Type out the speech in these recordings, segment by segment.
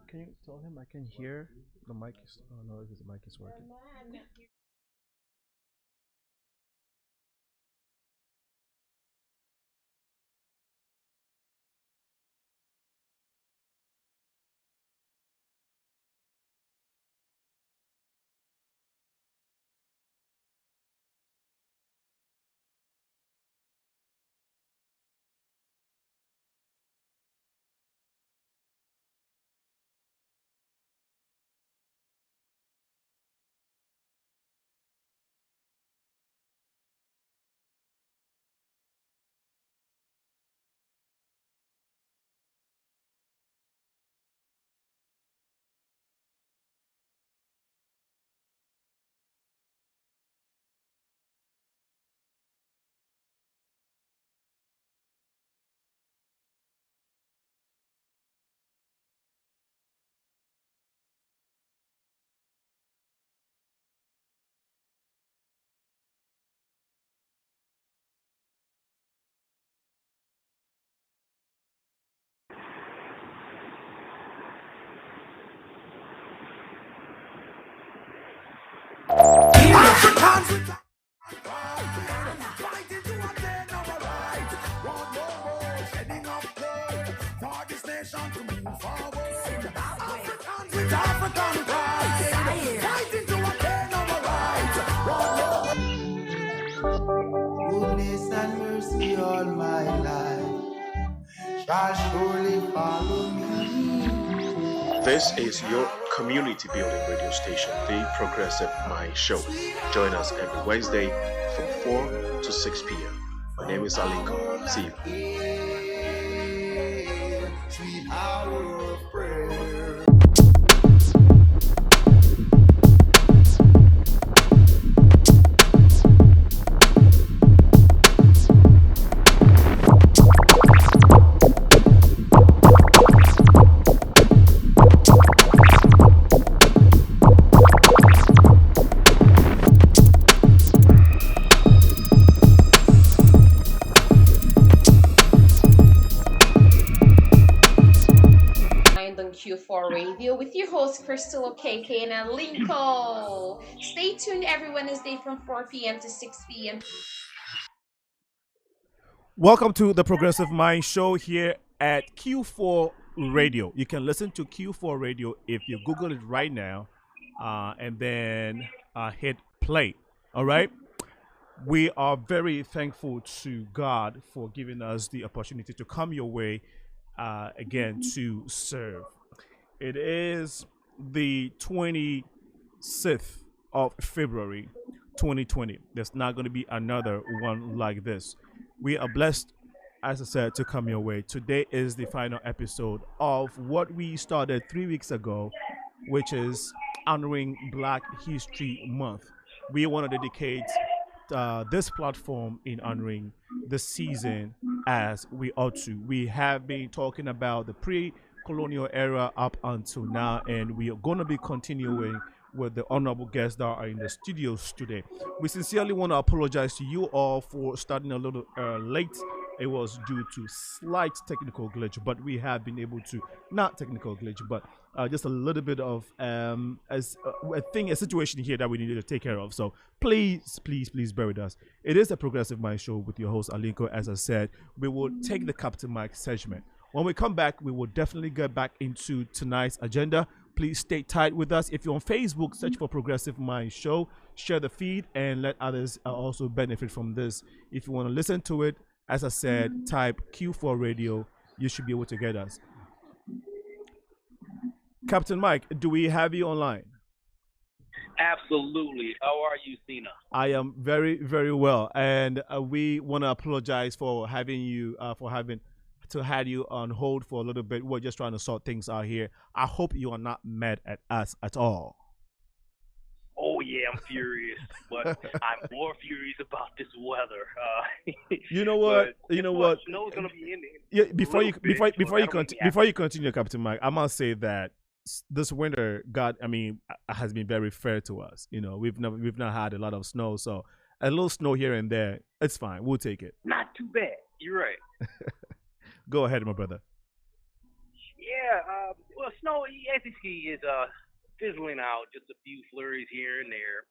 Can you tell him I can hear the mic is? Oh no, if his mic is working. Fighting to obtain our rights. Want Nomo shedding of blood for this nation to move forward. Africans with African pride. Fighting to obtain our rights. Goodness and mercy all my life shall surely follow me. This is your community building radio station, The Progressive Mind Show. Join us every Wednesday from 4 to 6 p.m. My name is Alinko. See you. Sweet hour of prayer. On Q4 Radio with your host Crystal KK and Linko. Stay tuned every Wednesday from 4 p.m. to 6 p.m. Welcome to the Progressive Mind Show here at Q4 Radio. You can listen to Q4 Radio if you Google it right now, and then hit play. All right. We are very thankful to God for giving us the opportunity to come your way again to serve. It is the 26th of February 2020. There's not going to be another one like this. We are blessed, as I said, to come your way. Today is the final episode of what we started 3 weeks ago, which is honoring Black History Month. We want to dedicate this platform in honoring the season as we ought to. We have been talking about the pre-colonial era up until now, and we are going to be continuing with the honorable guests that are in the studios today. We sincerely want to apologize to you all for starting a little late. It was due to slight technical glitch, but we have been able to, not technical glitch, but just a little bit of a situation here that we needed to take care of. So please bear with us. It is a Progressive Mind Show with your host Alinko. As I said, we will take the Captain Mike segment. When we come back, we will definitely get back into tonight's agenda. Please stay tight with us. If you're on Facebook, search for Progressive Mind Show, share the feed, and let others also benefit from this. If you want to listen to it, as I said, type Q4 Radio. You should be able to get us. Captain Mike, do we have you online? Absolutely. How are you, Cena? I am very, very well, and we want to apologize for having you had you on hold for a little bit. We're just trying to sort things out here. I hope you are not mad at us at all. Oh yeah, I'm I'm furious, but I'm more furious about this weather. You know what? You know what? Snow's gonna be in there. Yeah. Before you continue, Captain Mike, I must say that this winter, has been very fair to us. You know, we've not had a lot of snow, so a little snow here and there, it's fine. We'll take it. Not too bad. You're right. Go ahead, my brother. Yeah. Well, snow as you see is fizzling out. Just a few flurries here and there.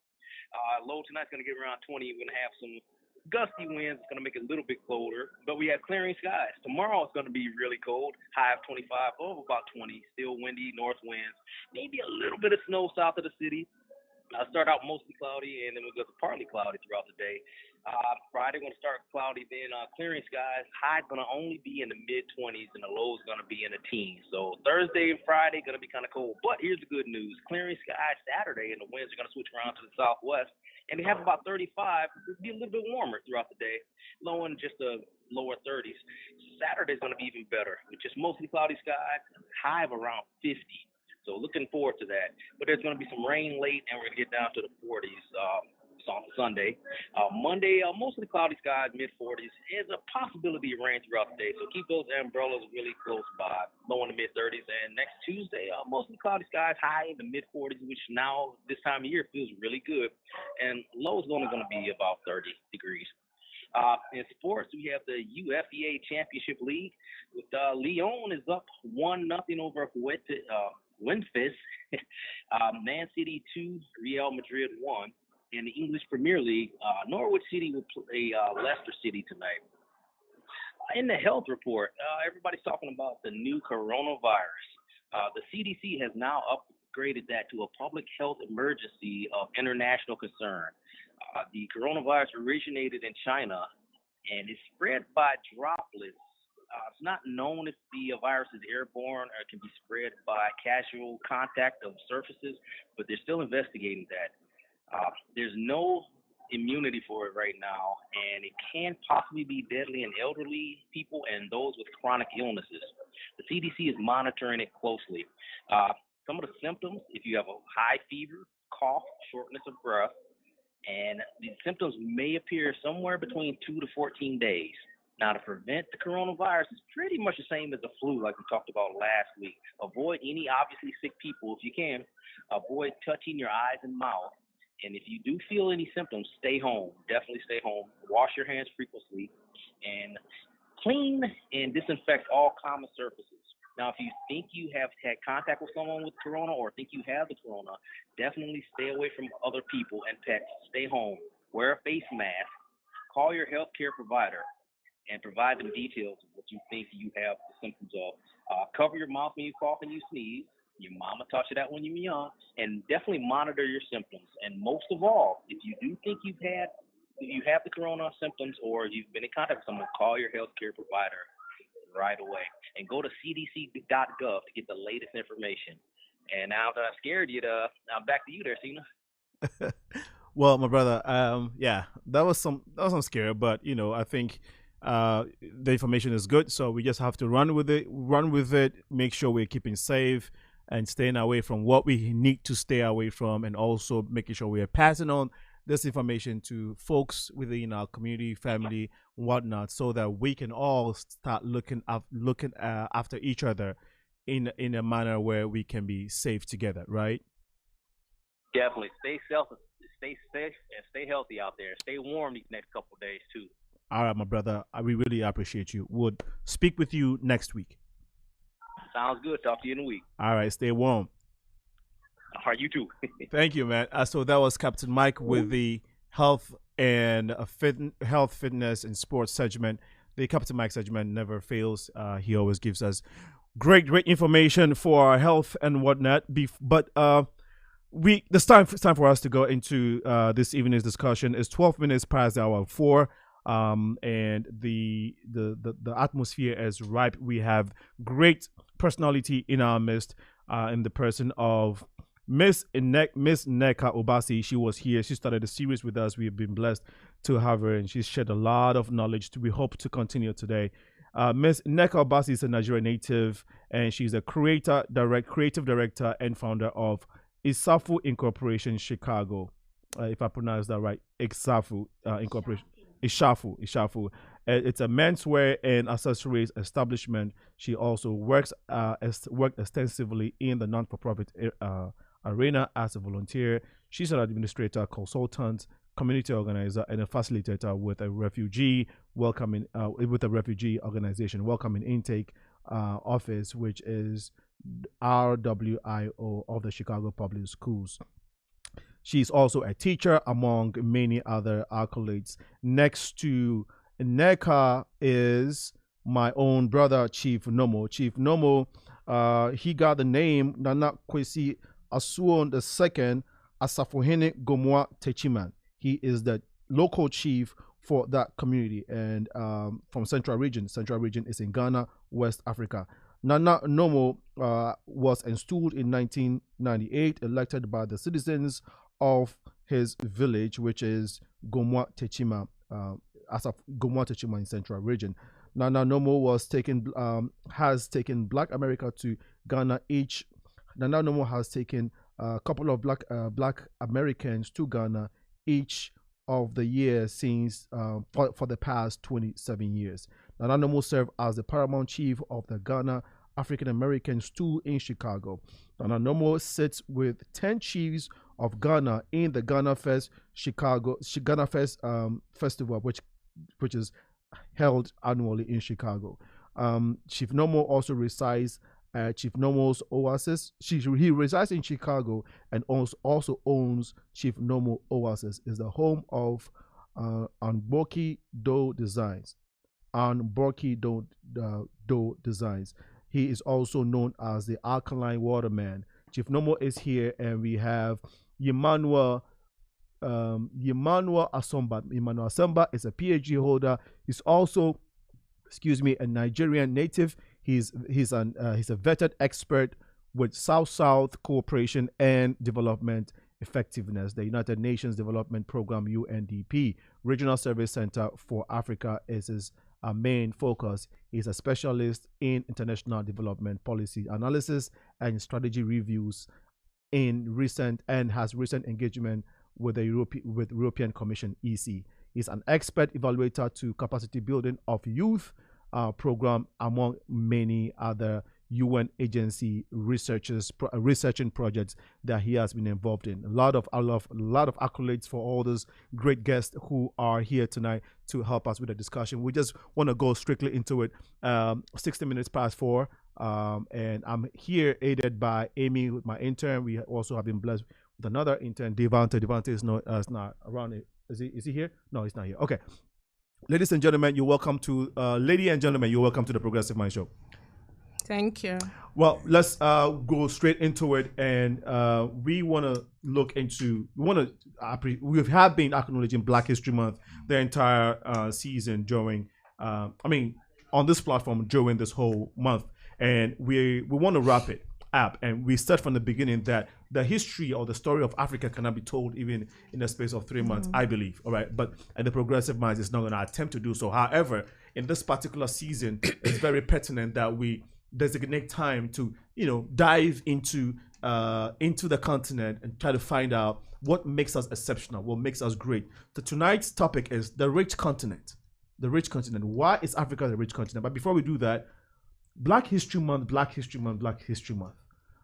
Low tonight's gonna get around 20. We're gonna have some gusty winds. It's going to make it a little bit colder, but we have clearing skies. Tomorrow it's going to be really cold, high of 25, low of about 20, still windy, north winds, maybe a little bit of snow south of the city. I'll start out mostly cloudy, and then we'll go to partly cloudy throughout the day. Friday, we're going to start cloudy, then clearing skies. High's going to only be in the mid-20s, and the low's going to be in the teens. So Thursday and Friday going to be kind of cold. But here's the good news. Clearing skies Saturday, and the winds are going to switch around to the southwest. And they have about 35. It'll be a little bit warmer throughout the day, low in just the lower 30s. Saturday's going to be even better, with just mostly cloudy skies, high of around 50. So looking forward to that. But there's going to be some rain late, and we're going to get down to the 40s on Sunday. Monday, mostly cloudy skies, mid-40s. There's a possibility of rain throughout the day, so keep those umbrellas really close by, low in the mid-30s. And next Tuesday, mostly cloudy skies, high in the mid-40s, which now, this time of year, feels really good. And low is only going to be about 30 degrees. In sports, we have the UFEA Championship League. With Lyon is up 1-0 over Memphis. Man City 2, Real Madrid 1. In the English Premier League, Norwich City will play Leicester City tonight. In the health report, everybody's talking about the new coronavirus. The CDC has now upgraded that to a public health emergency of international concern. The coronavirus originated in China and is spread by droplets. It's not known if the virus is airborne or can be spread by casual contact of surfaces, but they're still investigating that. There's no immunity for it right now, and it can possibly be deadly in elderly people and those with chronic illnesses. The CDC is monitoring it closely. Some of the symptoms, if you have a high fever, cough, shortness of breath, and these symptoms may appear somewhere between 2 to 14 days. Now, to prevent the coronavirus is pretty much the same as the flu, like we talked about last week. Avoid any obviously sick people if you can. Avoid touching your eyes and mouth. And if you do feel any symptoms, stay home. Definitely stay home. Wash your hands frequently and clean and disinfect all common surfaces. Now, if you think you have had contact with someone with corona or think you have the corona, definitely stay away from other people and pets. Stay home. Wear a face mask. Call your healthcare provider and provide them details of what you think you have the symptoms of. Cover your mouth when you cough and you sneeze. Your mama taught you that when you were young. And definitely monitor your symptoms. And most of all, if you do think you have the corona symptoms or you've been in contact with someone, call your healthcare provider right away. And go to cdc.gov to get the latest information. And now that I've scared you, I'm back to you there, Cena. Well, my brother, that was some scary, but I think the information is good, so we just have to run with it, make sure we're keeping safe and staying away from what we need to stay away from, and also making sure we are passing on this information to folks within our community, family, whatnot, so that we can all start looking after each other in a manner where we can be safe together, right? Definitely. Stay safe, and stay healthy out there. Stay warm these next couple of days, too. All right, my brother. We really appreciate you. Would speak with you next week. Sounds good. Talk to you in a week. All right. Stay warm. All right, you too. Thank you, man. So that was Captain Mike with the health and fitness and sports segment. The Captain Mike segment never fails. He always gives us great information for our health and whatnot. But it's time for us to go into this evening's discussion. It's 12 minutes past the hour 4. And the atmosphere is ripe. We have great personality in our midst, in the person of Miss Nneka Obasi. She was here. She started a series with us. We've been blessed to have her, and she's shared a lot of knowledge. We hope to continue today. Miss Nneka Obasi is a Nigerian native, and she's a creative director, and founder of Isafu Incorporation Chicago. if I pronounce that right, Ixafu Incorporation. Ishafu. It's a menswear and accessories establishment. She also worked extensively in the non-for-profit arena as a volunteer. She's an administrator, consultant, community organizer, and a facilitator with a refugee organization, Welcoming Intake Office, which is RWIO of the Chicago Public Schools. She's also a teacher, among many other accolades. Next to Nneka is my own brother, Chief Nomo. Chief Nomo, he got the name Nana Kwesi Asuon II Asafohene Gomwa Techiman. He is the local chief for that community, and from Central Region. Central Region is in Ghana, West Africa. Nana Nomo was installed in 1998, elected by the citizens of his village, which is Gomwa Techima, Gomwa Techima in Central Region. Nana Nomo has taken Black America to Ghana each. Nana Nomo has taken a couple of Black Americans to Ghana each of the years since for the past 27 years. Nana Nomo served as the paramount chief of the Ghana African American Stool in Chicago. Nana Nomo sits with 10 chiefs of Ghana in the Ghana Fest festival, which is held annually in Chicago. Chief Nomo also resides at Chief Nomo's Oasis. He resides in Chicago and also owns Chief Nomo Oasis. Is the home of Anboki Doe Designs. Doe Designs. He is also known as the Alkaline Waterman. Chief Nomo is here, and we have Emmanuel Asomba. Emmanuel Asomba is a PhD holder. He's also, a Nigerian native. He's a vetted expert with South-South Cooperation and Development Effectiveness, the United Nations Development Program (UNDP). Regional Service Center for Africa is his main focus. He's a specialist in international development policy analysis and strategy reviews has recent engagement with the European Commission (EC). He's an expert evaluator to capacity building of youth program, among many other UN agency researching projects that he has been involved in. A lot of accolades for all those great guests who are here tonight to help us with the discussion. We just want to go strictly into it. 60 minutes past 4, and I'm here aided by Amy, with my intern. We also have been blessed with another intern, Devante. Devante is not around. Is he here? No, he's not here. Okay. Ladies and gentlemen, you're welcome to the Progressive Mind Show. Thank you. Well, let's go straight into it, and we want to look into. We have been acknowledging Black History Month the entire season during. On this platform during this whole month, and we want to wrap it up. And we start from the beginning that the history or the story of Africa cannot be told even in the space of 3 months, I believe. All right, and the Progressive Minds is not going to attempt to do so. However, in this particular season, it's very pertinent that we designate time to dive into the continent and try to find out what makes us exceptional, what makes us great. So tonight's topic is the rich continent. The rich continent. Why is Africa the rich continent? But before we do that, Black History Month.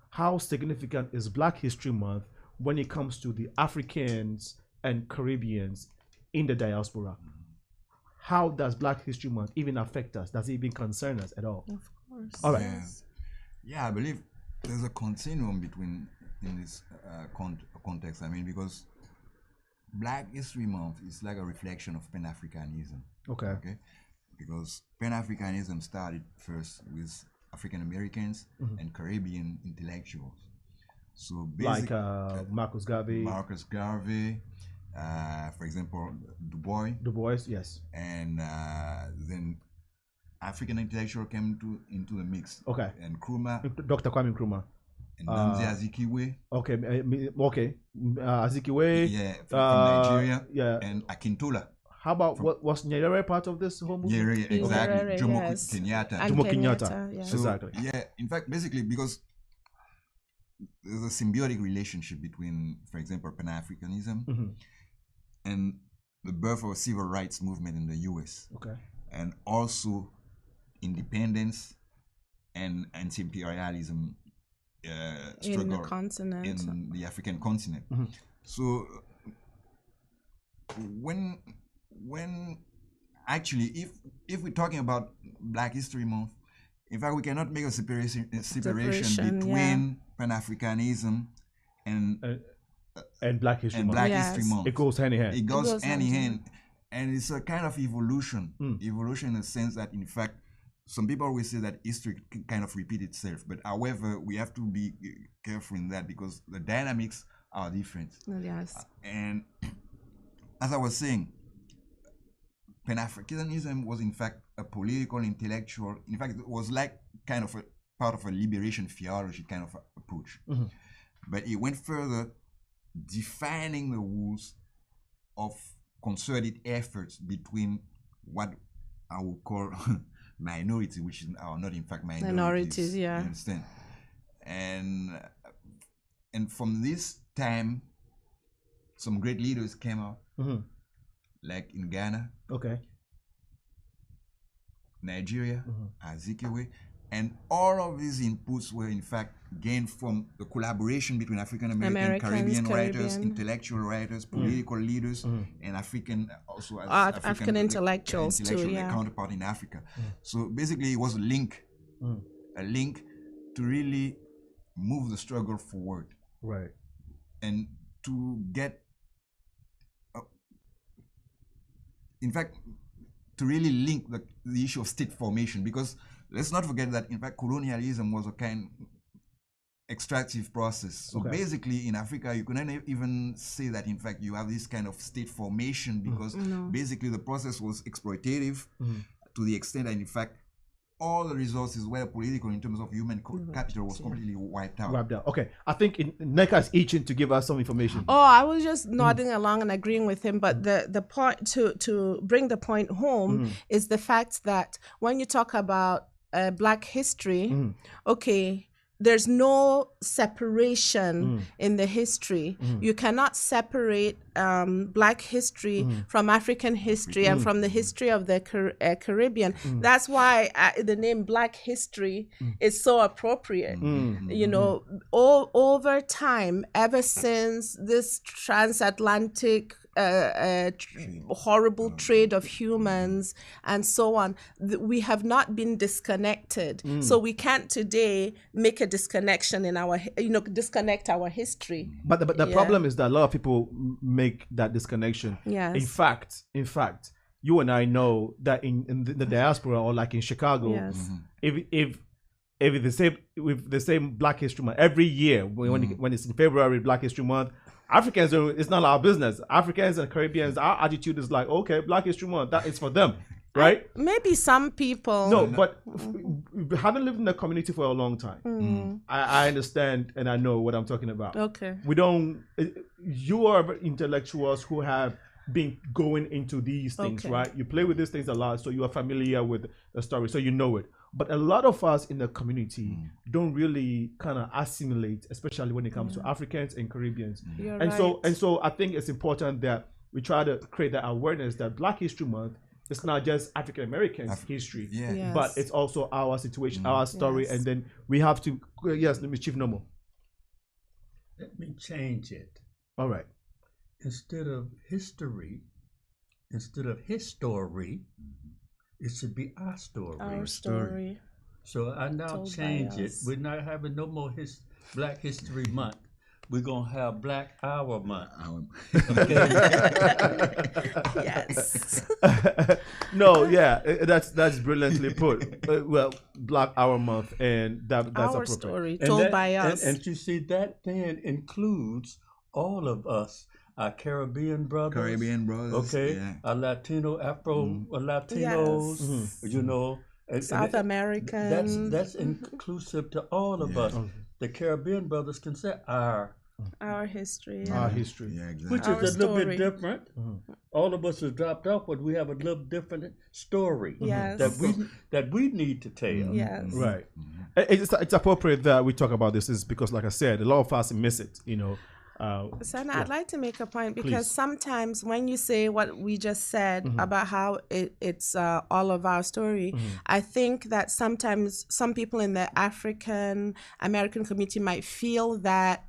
How significant is Black History Month when it comes to the Africans and Caribbeans in the diaspora? How does Black History Month even affect us? Does it even concern us at all? Of course. All right. Yeah, I believe there's a continuum in this context. Because Black History Month is like a reflection of Pan-Africanism. Okay. Because Pan-Africanism started first with African Americans and Caribbean intellectuals. So basically, like Marcus Garvey, for example, Du Bois, yes. And then African intellectual came into the mix. Okay. And Nkrumah, Dr. Kwame Nkrumah. And Nnamdi Azikiwe. Okay. Azikiwe. Yeah, from Nigeria. Yeah. And Akintola. How about was Nyerere part of this whole movie? Nyerere, exactly. Nyerere, Jomo yes. Kenyatta. And Jomo Kenyatta. Yes. So, Exactly. Yeah, in fact, basically, because there's a symbiotic relationship between, for example, Pan-Africanism and the birth of a civil rights movement in the U.S. Okay. And also independence and anti-imperialism struggle in the continent, in the African continent. So when actually, if we're talking about Black History Month, in fact, we cannot make a separation between Pan-Africanism and Black History Month. History Month. It goes hand in hand. It goes hand in hand. And it's a kind of evolution. Evolution in the sense that, in fact, some people always say that history can kind of repeat itself. But however, we have to be careful in that because the dynamics are different. Yes. And as I was saying, Pan-Africanism was in fact a political, intellectual, in fact, it was like kind of a part of a liberation theology kind of approach. But it went further, defining the rules of concerted efforts between what I would call minority, which are not in fact minorities. Yeah. You understand? And from this time, some great leaders came out, like in Ghana, Nigeria, Azikiwe, and all of these inputs were in fact gained from the collaboration between African American, Caribbean writers, intellectual writers, political leaders, and African also as African intellectuals too, their counterpart in Africa. So basically, it was a link to really move the struggle forward, right, and to get, in fact, to really link the issue of state formation, because let's not forget that in fact colonialism was a kind extractive process. So basically in Africa you couldn't even say that in fact you have this kind of state formation because basically the process was exploitative to the extent that in fact all the resources, whether political in terms of human capital, was completely wiped out. Okay, I think Nneka is itching to give us some information. Oh, I was just nodding along and agreeing with him. But the point to bring the point home is the fact that when you talk about Black history, okay, there's no separation in the history. You cannot separate Black history from African history and from the history of the Caribbean. That's why the name Black history is so appropriate. You know, over time, ever since this transatlantic horrible trade of humans and so on, we have not been disconnected. So we can't today make a disconnection in our, disconnect our history. But the problem is that a lot of people make that disconnection. Yes. In fact, you and I know that in the diaspora or like in Chicago, if with the same Black History Month every year when it's in February, Black History Month, Africans, it's not our business. Africans and Caribbeans, our attitude is like, okay, Black History Month, that is for them, right? Maybe some people. No, but having lived in the community for a long time, I understand and I know what I'm talking about. Okay. You are intellectuals who have been going into these things, right? You play with these things a lot, so you are familiar with the story, so you know it. But a lot of us in the community don't really kind of assimilate, especially when it comes to Africans and Caribbeans. So I think it's important that we try to create that awareness that Black History Month is not just African Americans' history, but it's also our situation, our story, and then we have to. Yes, let me Chief Nomo. Let me change it. All right. Instead of history, it should be our story. Our story. So I now change it. We're not having no more Black History Month. We're going to have Black Hour Month. Yes. No, that's brilliantly put. Well, Black Hour Month, and that's our appropriate. story told by us. And you see, that then includes all of us. Our Caribbean brothers, our Latino, Latinos, South Americans. That's inclusive to all of us. The Caribbean brothers can say our Our history. Our history. Yeah, exactly. Which Our is a little bit story. different. All of us have dropped off, but we have a little different story Yes. that we need to tell. Yes. Right. It's appropriate that we talk about this is because, like I said, a lot of us miss it, you know. Sana, I'd like to make a point because Please. sometimes when you say what we just said about how it's all of our story, I think that sometimes some people in the African American community might feel that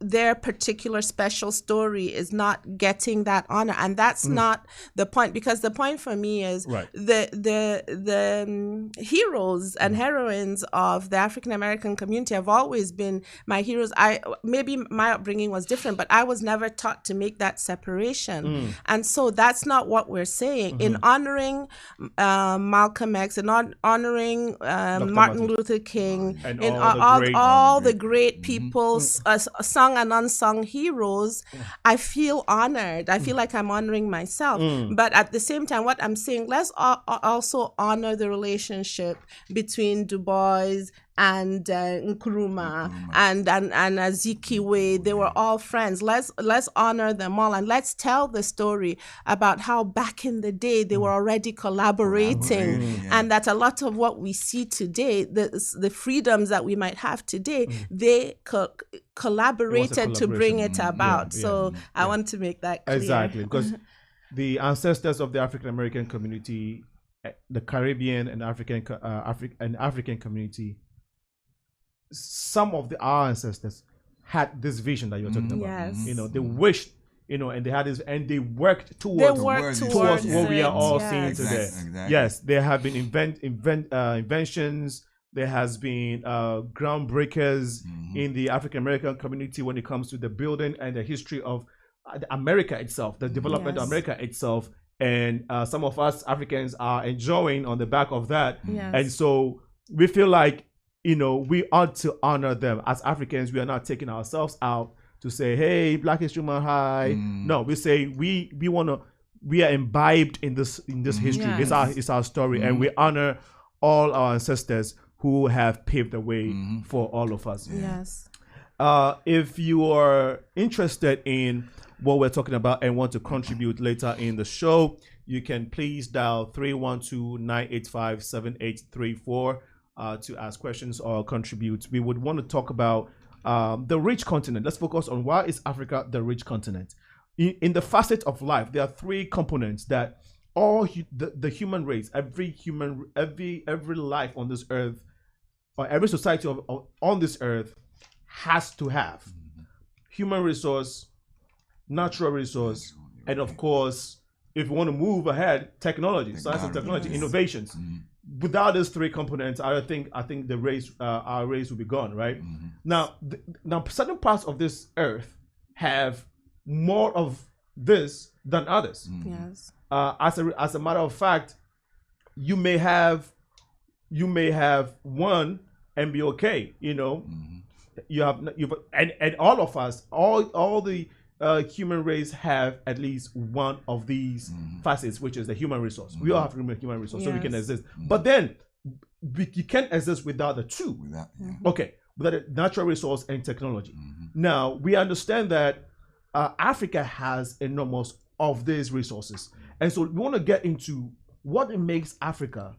their particular special story is not getting that honor, and that's not the point, because the point for me is Right. the heroes and heroines of the African American community have always been my heroes. Maybe my upbringing was different, but I was never taught to make that separation, and so that's not what we're saying. In honoring Malcolm X and honoring Martin Luther King And in all the great people, sung and unsung heroes, I feel honored. I feel like I'm honoring myself. But at the same time, what I'm saying, let's also honor the relationship between Du Bois and Nkrumah and Azikiwe. They were all friends. Let's honor them all, and let's tell the story about how back in the day they were already collaborating, and that a lot of what we see today, the freedoms that we might have today, they collaborated to bring it about. I want to make that clear. Exactly, because the ancestors of the African American community, the Caribbean and African community, some of our ancestors had this vision that you're talking about. Yes. You know, they wished, you know, and they had this, and they worked towards what we are all seeing today. Exactly. Yes, there have been inventions. There has been groundbreakers in the African American community when it comes to the building and the history of America itself, the development of America itself. And some of us Africans are enjoying on the back of that. And so we feel like, you know, we ought to honor them. As Africans, we are not taking ourselves out to say, hey, Black History Month, hi. No, we say we are imbibed in this history. It's our story, and we honor all our ancestors who have paved the way for all of us. Yes. If you are interested in what we're talking about and want to contribute later in the show, you can please dial 312-985-7834 to ask questions or contribute. We would want to talk about the rich continent. Let's focus on why is Africa the rich continent. In the facet of life, there are three components that all the human race, every life on this earth, or every society on this earth has to have: human resource, natural resource, and of course, if you want to move ahead, technology, science and technology, innovations. Without these three components, I think the race, our race, will be gone. Right now, certain parts of this earth have more of this than others. Yes. As a matter of fact, you may have one and be okay. You know, and all of us, all the human race have at least one of these facets, which is the human resource. We all have human resource, so we can exist. But then you can't exist without the two. Okay, without the natural resource and technology. Now we understand that Africa has enormous of these resources, and so we want to get into what makes Africa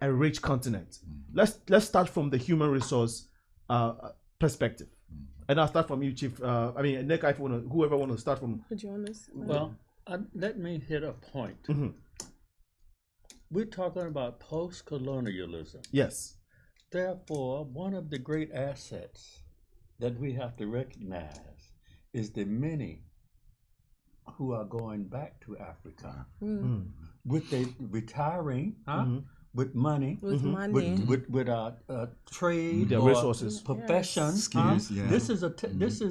a rich continent. Let's start from the human resource perspective. And I'll start from you, Chief. Nneka, if whoever want to start from. Could you want to? Well, let me hit a point. We're talking about post-colonialism. Yes. Therefore, one of the great assets that we have to recognize is the many who are going back to Africa with the retiring, with money, with trade, with their resources, profession, skills. This is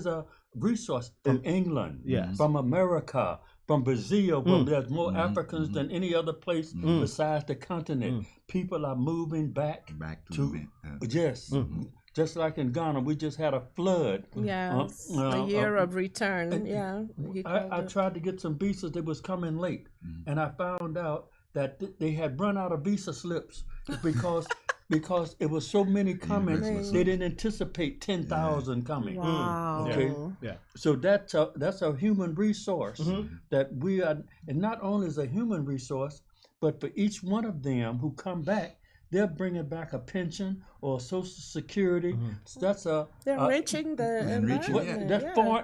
a resource from England, from America, from Brazil, where there's more Africans than any other place besides the continent. People are moving back to just like in Ghana, we just had a flood. Yes, a year of return. I tried to get some visas that was coming late, and I found out that they had run out of visa slips because because it was so many coming. University. They didn't anticipate 10,000 coming. Wow. Okay. Yeah. So that's a human resource that we are, and not only is a human resource, but for each one of them who come back, they're bringing back a pension or Social Security. So that's They're enriching the environment.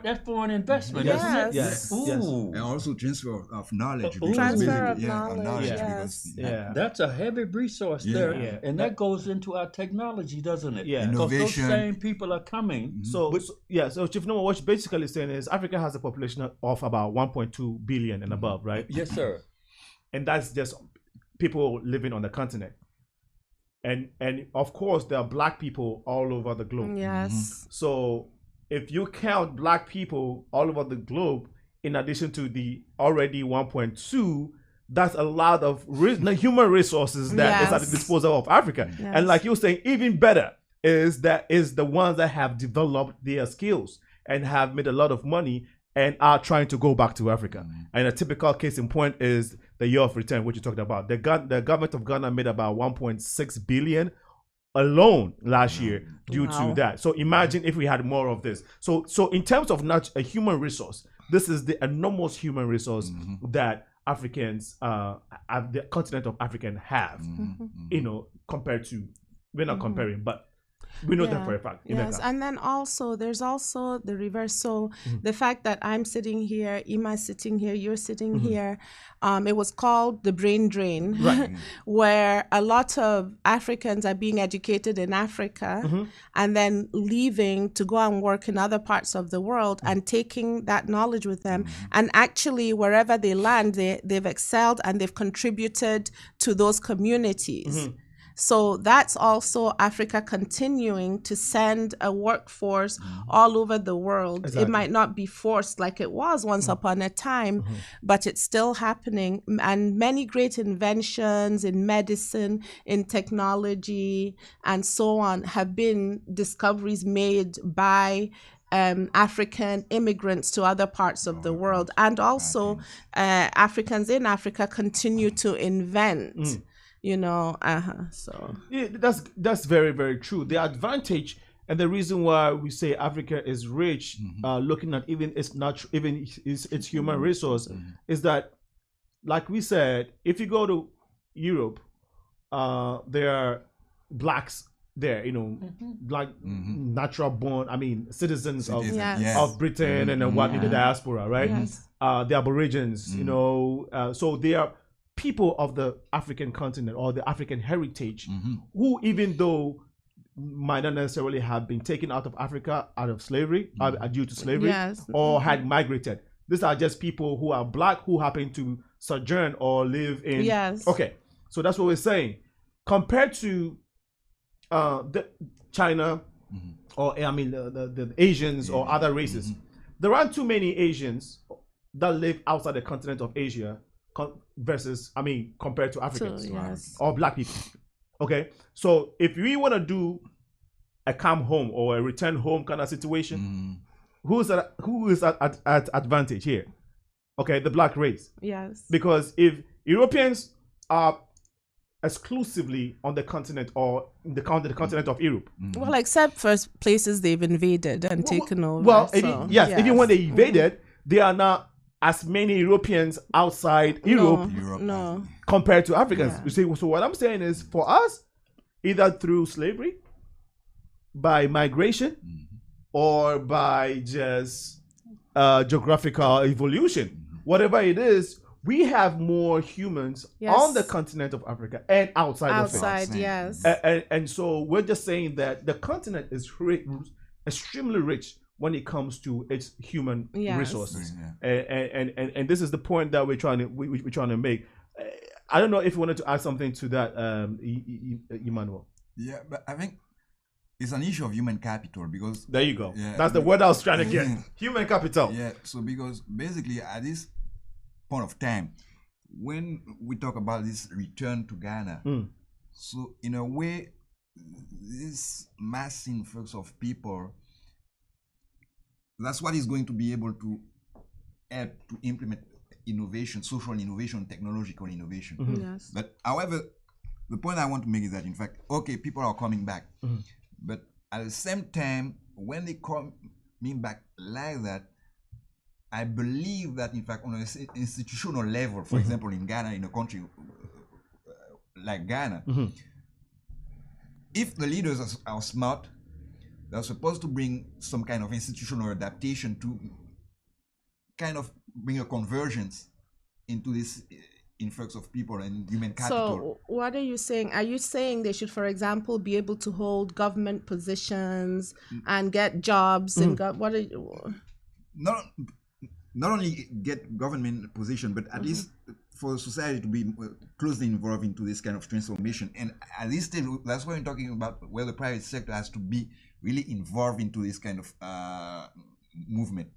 That's foreign investment, Yes. isn't it? Yes. Ooh. And also transfer of knowledge. Ooh. because Transfer of basically, knowledge, because yes. Yeah. That's a heavy resource there, Yeah. and that goes into our technology, doesn't it? Yeah. Because those Innovation. same people are coming. So Chief Nomo, what you're basically saying is Africa has a population of about 1.2 billion and above, right? Yes, sir. And that's just people living on the continent. And of course there are black people all over the globe. Yes. So if you count black people all over the globe, in addition to the already 1.2, that's a lot of human resources that is at the disposal of Africa. Yes. And like you're saying, even better is the ones that have developed their skills and have made a lot of money and are trying to go back to Africa. And a typical case in point is the year of return, which you talked about. The government of Ghana made about 1.6 billion alone last year due to that. So imagine if we had more of this. So in terms of not a human resource, this is the enormous human resource that Africans, the continent of African have, compared to, we're not comparing, but we know that for a fact. Yes, Nneka. and then also there's also the reverse. So the fact that I'm sitting here, Ima's sitting here, you're sitting here, it was called the brain drain, Right. where a lot of Africans are being educated in Africa and then leaving to go and work in other parts of the world and taking that knowledge with them. And actually, wherever they land, they've excelled and they've contributed to those communities. So that's also Africa continuing to send a workforce all over the world. Exactly. It might not be forced like it was once upon a time, but it's still happening. And many great inventions in medicine, in technology, and so on have been discoveries made by African immigrants to other parts of the world. And also Africans in Africa continue to invent. So Yeah, that's very, very true. The advantage and the reason why we say Africa is rich, looking at even its human resource, is that, like we said, if you go to Europe, there are blacks there, black natural born, citizens of Britain and what in the diaspora, right? Yes. The Aborigines, so they are people of the African continent or the African heritage who, even though might not necessarily have been taken out of Africa out of slavery, due to slavery, or had migrated. These are just people who are black who happen to sojourn or live in. Yes. Okay, so that's what we're saying. Compared to the China, or the Asians or other races, there aren't too many Asians that live outside the continent of Asia compared to Africans or black people. Okay, so if we want to do a come home or a return home kind of situation, who is at advantage here? Okay, the black race. Yes. Because if Europeans are exclusively on the continent or in the continent of Europe, Well, except for places they've invaded and taken over. Well, even when they invaded, there are not as many Europeans outside Europe compared to Africans. You see, so what I'm saying is, for us, either through slavery, by migration, or by just geographical evolution, whatever it is, we have more humans on the continent of Africa and outside of it. Yes. And so we're just saying that the continent is extremely rich when it comes to its human resources. And this is the point that we're trying to make. I don't know if you wanted to add something to that, Emmanuel. Yeah, but I think it's an issue of human capital, because there you go. That's the word I was trying to get. Human capital. Yeah. So because basically at this point of time, when we talk about this return to Ghana, so in a way, this mass influx of people, that's what is going to be able to help to implement innovation, social innovation, technological innovation. Yes. But however, the point I want to make is that, in fact, okay, people are coming back, but at the same time, when they coming back like that, I believe that, in fact, on an institutional level, for example, in Ghana, in a country like Ghana, if the leaders are smart, they're supposed to bring some kind of institutional adaptation to kind of bring a convergence into this influx of people and human capital. So what are you saying? Are you saying they should, for example, be able to hold government positions and get jobs and what are you? Not only get government position, but at least for society to be closely involved into this kind of transformation. And at this stage, that's why we're talking about where the private sector has to be really involved into this kind of movement.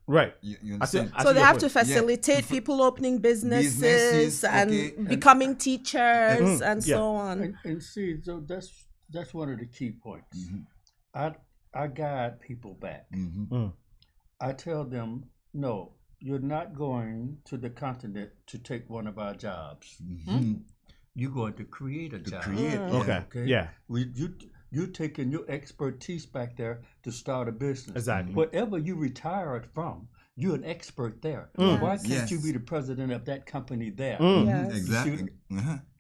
Right. You understand? So they have to facilitate people opening businesses and becoming teachers and so on. And see, so that's one of the key points. I guide people back. I tell them, no, you're not going to the continent to take one of our jobs. You're going to create a job. Okay. Yeah. You're taking your expertise back there to start a business. Exactly. Whatever you retired from, you're an expert there. Why can't you be the president of that company there? Exactly.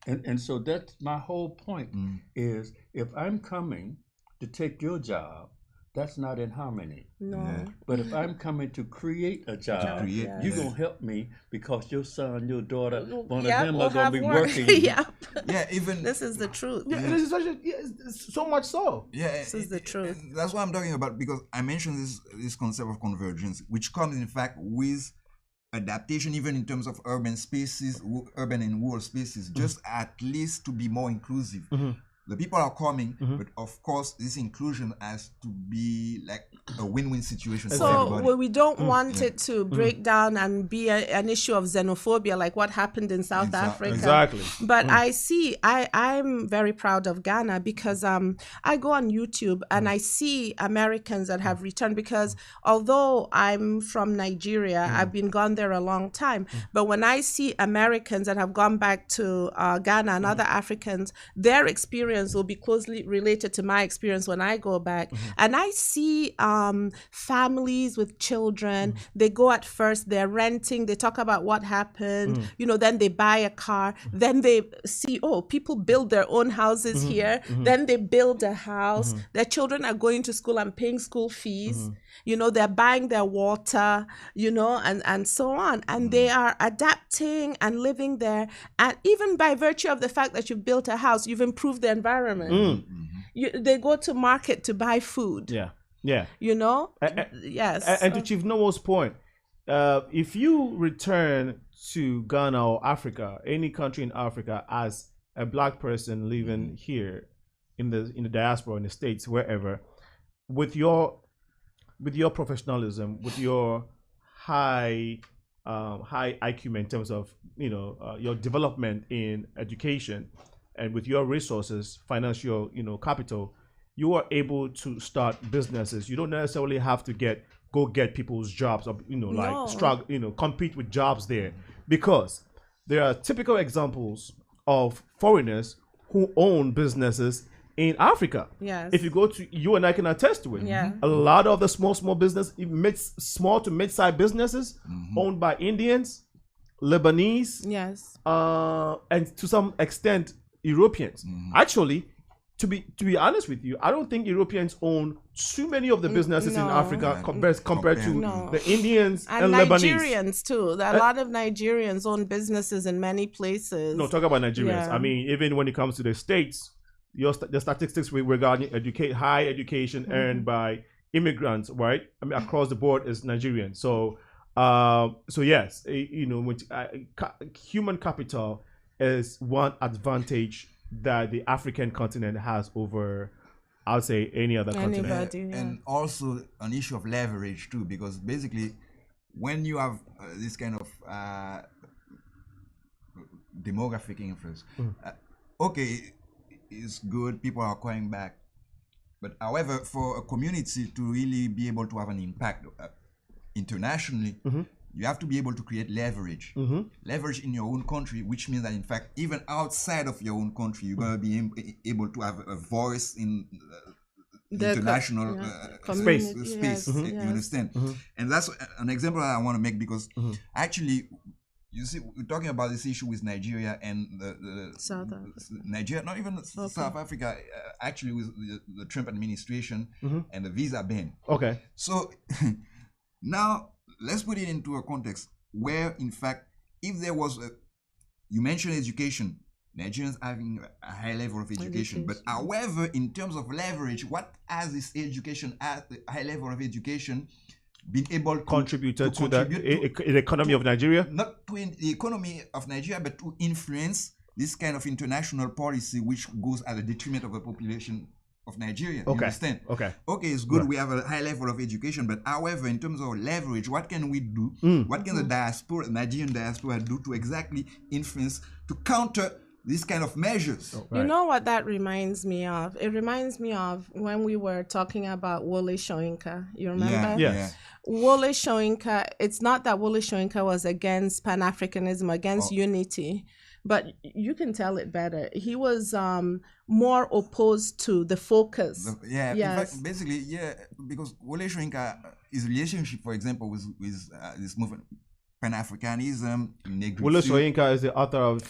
And so that's my whole point is if I'm coming to take your job, that's not in harmony. No. But if I'm coming to create a job, you're going to help me because your son, your daughter, one of them are going to be working. Even this is the truth. This is so much so. This is the truth. That's what I'm talking about, because I mentioned this concept of convergence, which comes in fact with adaptation, even in terms of urban spaces, urban and rural spaces, just at least to be more inclusive. The people are coming, but of course, this inclusion has to be like a win-win situation for everybody. So we don't want it to break down and be an issue of xenophobia like what happened in South Africa. Exactly. But I'm very proud of Ghana because I go on YouTube and I see Americans that have returned, because although I'm from Nigeria, I've been gone there a long time. But when I see Americans that have gone back to Ghana and other Africans, their experience will be closely related to my experience when I go back. And I see families with children. They go at first, they're renting, they talk about what happened, then they buy a car, then they see, people build their own houses here, then they build a house, their children are going to school and paying school fees, they're buying their water, and so on. And they are adapting and living there. And even by virtue of the fact that you've built a house, you've improved the environment. They go to market to buy food. Yes. And to Chief Nomo's point, if you return to Ghana or Africa, any country in Africa, as a black person living here in the diaspora, in the States, wherever, with your professionalism, with your high IQ in terms of your development in education, and with your resources, financial capital, you are able to start businesses. You don't necessarily have to go get people's jobs or struggle, compete with jobs there, because there are typical examples of foreigners who own businesses in Africa. Yes. If you go to, you and I can attest to it. Yeah. A lot of the small business, small to mid-sized businesses owned by Indians, Lebanese, and to some extent Europeans. Actually, to be honest with you, I don't think Europeans own too many of the businesses in Africa compared to the Indians and Lebanese. Nigerians too. A lot of Nigerians own businesses in many places. No, talk about Nigerians. I mean, even when it comes to the States, the statistics regarding high education earned by immigrants, right? I mean, across the board is Nigerian. So yes, human capital is one advantage that the African continent has over, I would say, any other continent. And also an issue of leverage too, because basically when you have this kind of demographic influence, it's good, people are coming back. But however, for a community to really be able to have an impact internationally, you have to be able to create leverage. Leverage in your own country, which means that, in fact, even outside of your own country, you're going to be able to have a voice in the international space. Yes, You understand? And that's an example that I want to make because actually, you see, we're talking about this issue with Nigeria and the South Africa. Nigeria, not even South Africa, actually with the Trump administration and the visa ban. Okay. So now let's put it into a context where, in fact, if there was you mentioned education, Nigerians having a high level of education, but however, in terms of leverage, what has this education at the high level of education been able to contribute to the economy of Nigeria? Not to the economy of Nigeria, but to influence this kind of international policy which goes at the detriment of the population of Nigeria. You understand? Okay, it's good. We have a high level of education, but however, in terms of leverage, what can we do? What can the diaspora, Nigerian diaspora, do to exactly influence, to counter these kind of measures? You know what that reminds me of? It reminds me of when we were talking about Wole Soyinka. You remember? Yes. Wole Soyinka, it's not that Wole Soyinka was against Pan-Africanism, against unity, but you can tell it better. He was more opposed to the focus. In fact, basically, because Wole Soyinka, his relationship, for example, with this movement, Pan-Africanism, Wole Soyinka is the author of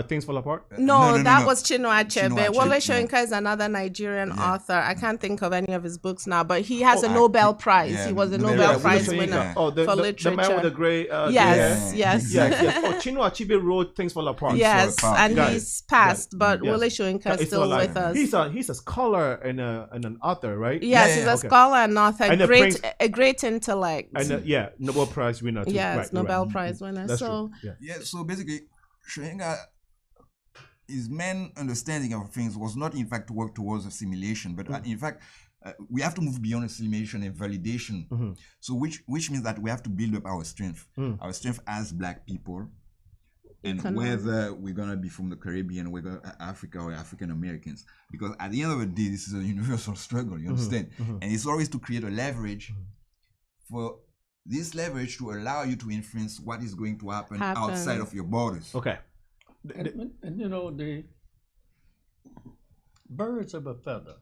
Things Fall Apart? No, that was Chinua Achebe. Wole Soyinka is another Nigerian author. I can't think of any of his books now, but he has a Nobel Prize. He was a Nobel Prize winner for literature. The man with the gray... yes. Oh, Chinua Achebe wrote Things Fall Apart. Yes, and he's passed, but Wole Soyinka is still with us. He's a scholar and an author, right? Yes, he's a scholar and author, and a great intellect. And Nobel Prize winner too. Yes, Nobel Prize winner. That's so true. So basically, Soyinka, his main understanding of things was not, in fact, to work towards assimilation, but in fact, we have to move beyond assimilation and validation. So which means that we have to build up our strength as Black people, and whether we're gonna be from the Caribbean, whether Africa or African Americans, because at the end of the day, this is a universal struggle. You understand? And it's always to create a leverage for this leverage to allow you to influence what is going to happen outside of your borders. Okay. And you know, the birds of a feather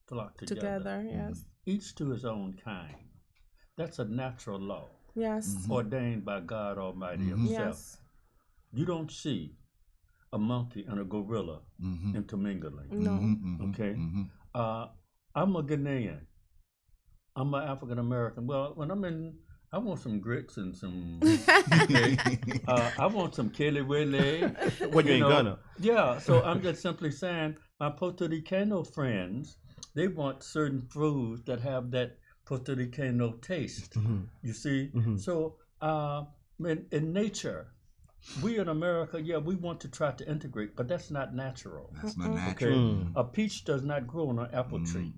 flock together. Yes. Each to his own kind. That's a natural law. Yes. Ordained by God Almighty himself. Yes. You don't see a monkey and a gorilla intermingling. No. Okay? I'm a Ghanaian. I'm an African American. Well, when I want some grits and some. I want some kelewele. When you're in Ghana. Yeah, so I'm just simply saying, my Puerto Ricano friends, they want certain foods that have that Puerto Ricano taste. You see? So, in nature, we in America, we want to try to integrate, but that's not natural. That's not natural. Okay? A peach does not grow on an apple tree.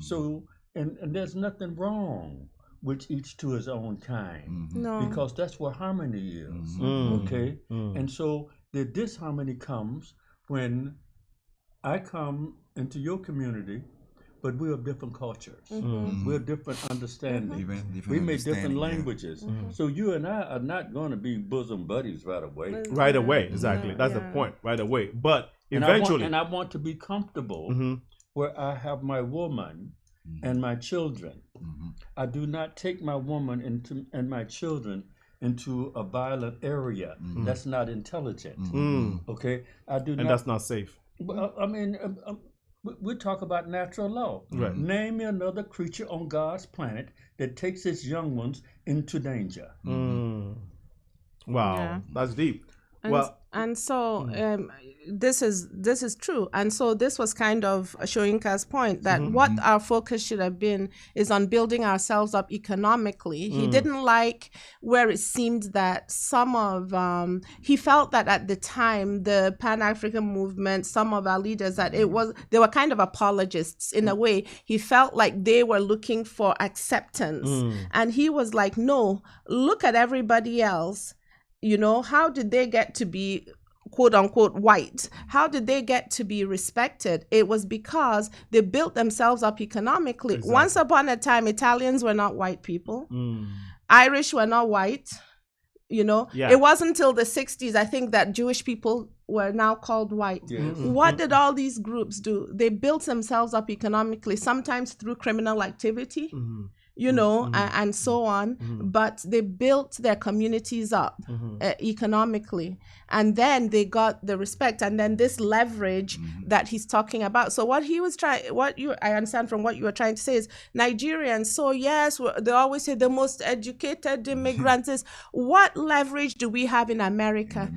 So, and there's nothing wrong with each to his own kind. No. Because that's where harmony is. Okay? And so the disharmony comes when I come into your community, but we have different cultures. We have different understandings. We make different languages. So you and I are not going to be bosom buddies right away. Right away, exactly. That's the point, right away. But eventually... And I want to be comfortable where I have my woman and my children. I do not take my woman and my children into a violent area. That's not intelligent. Okay? I do not. And that's not safe. Well, I mean, we talk about natural law. Right. Name me another creature on God's planet that takes its young ones into danger. Wow, that's deep. And so this is true. And so this was kind of Soyinka's point that what our focus should have been is on building ourselves up economically. He didn't like where it seemed that he felt that at the time, the Pan-African movement, some of our leaders, that they were kind of apologists in a way. He felt like they were looking for acceptance. And he was like, no, look at everybody else. You know, how did they get to be quote unquote white? How did they get to be respected? It was because they built themselves up economically. Exactly. Once upon a time, Italians were not white people. Irish were not white. Yeah. It wasn't until the 60s, I think, that Jewish people were now called white. Yes. What did all these groups do? They built themselves up economically, sometimes through criminal activity, and so on. But they built their communities up economically. And then they got the respect and then this leverage that he's talking about. So what he was I understand from what you were trying to say is Nigerians. So yes, they always say the most educated immigrants is. What leverage do we have in America?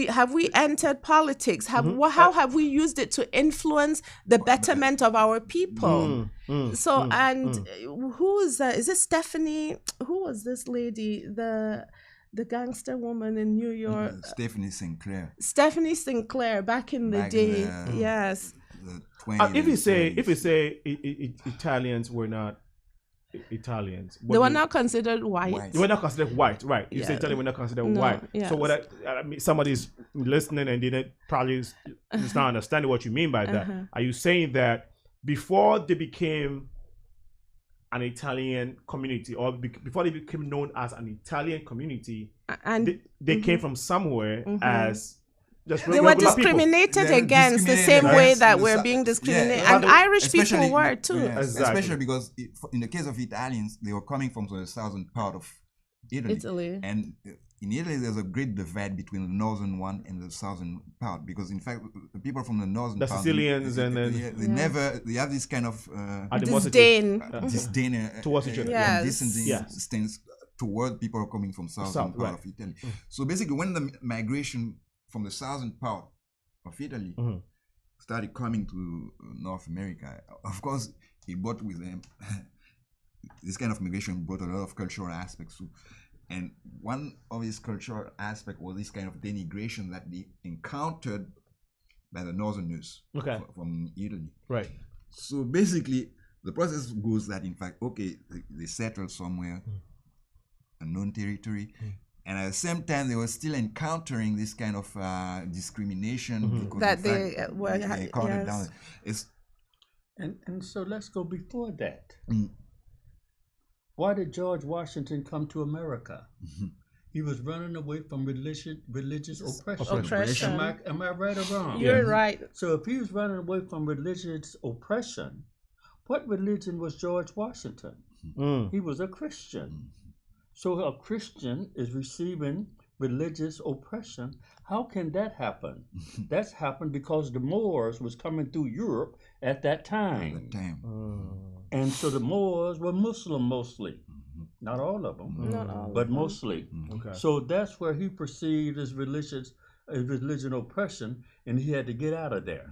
Have we entered politics? How have we used it to influence the betterment of our people? So, and who is that? Is it Stephanie? Who was this lady? The gangster woman in New York. Stephanie Sinclair. Stephanie Sinclair back in the day. Yes. The 20s, if you say Italians were not Italians, they were not considered white. They were not considered white, right? You say Italian were not considered white. Yes. So what I mean, somebody's listening and didn't probably is not understanding what you mean by that. Are you saying that before they became an Italian community, or before they became known as an Italian community, and they came from somewhere as just they were discriminated against the same way that we're being discriminated, and Irish people were too. Especially because in the case of Italians, they were coming from the southern part of Italy. And in Italy, there's a great divide between the northern one and the southern part, because in fact, the people from the northern part, Sicilians, they have this kind of disdain towards each other, distance toward people coming from southern part of Italy. So basically, when the migration from the southern part of Italy started coming to North America, of course, it brought with them this kind of migration brought a lot of cultural aspects too. And one of these cultural aspects was this kind of denigration that they encountered by the northerners from Italy. Right. So basically, the process goes that, in fact, they settled somewhere, a known territory, and at the same time, they were still encountering this kind of discrimination that they encountered down there. And so let's go before that. Why did George Washington come to America? He was running away from religious oppression. Am I right or wrong? You're right. So if he was running away from religious oppression, what religion was George Washington? He was a Christian. So a Christian is receiving religious oppression. How can that happen? That's happened because the Moors was coming through Europe at that time. And so the Moors were Muslim mostly. Not all of them, but mostly. So that's where he perceived his religion oppression, and he had to get out of there.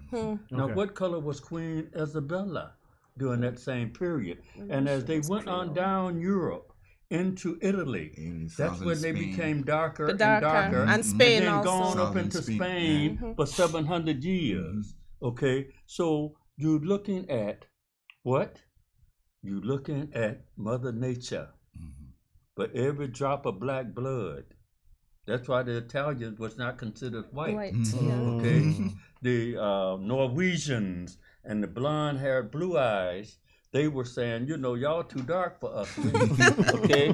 Now, what color was Queen Isabella during that same period? And as they went on down Europe into Italy, that's when they became darker and darker. And Spain and then also. gone up into Spain for 700 years. Okay, so you're looking at what? You're looking at Mother Nature. But every drop of black blood. That's why the Italians was not considered white. Okay, the Norwegians and the blonde-haired, blue eyes, they were saying, y'all too dark for us. Okay,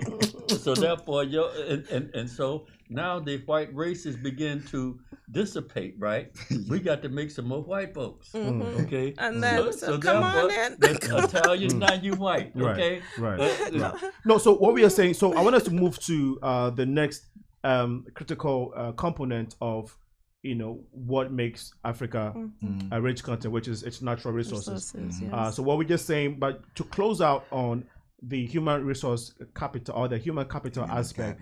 so therefore, and so now the white races begin to dissipate, right? We got to make some more white folks. Okay, and then so come on therefore, in. the Italians, now you white. Okay, right. No, so what we are saying. So I want us to move to the next critical component of what makes Africa a rich country, which is its natural resources. So what we're just saying, but to close out on the human resource capital or the human capital aspect,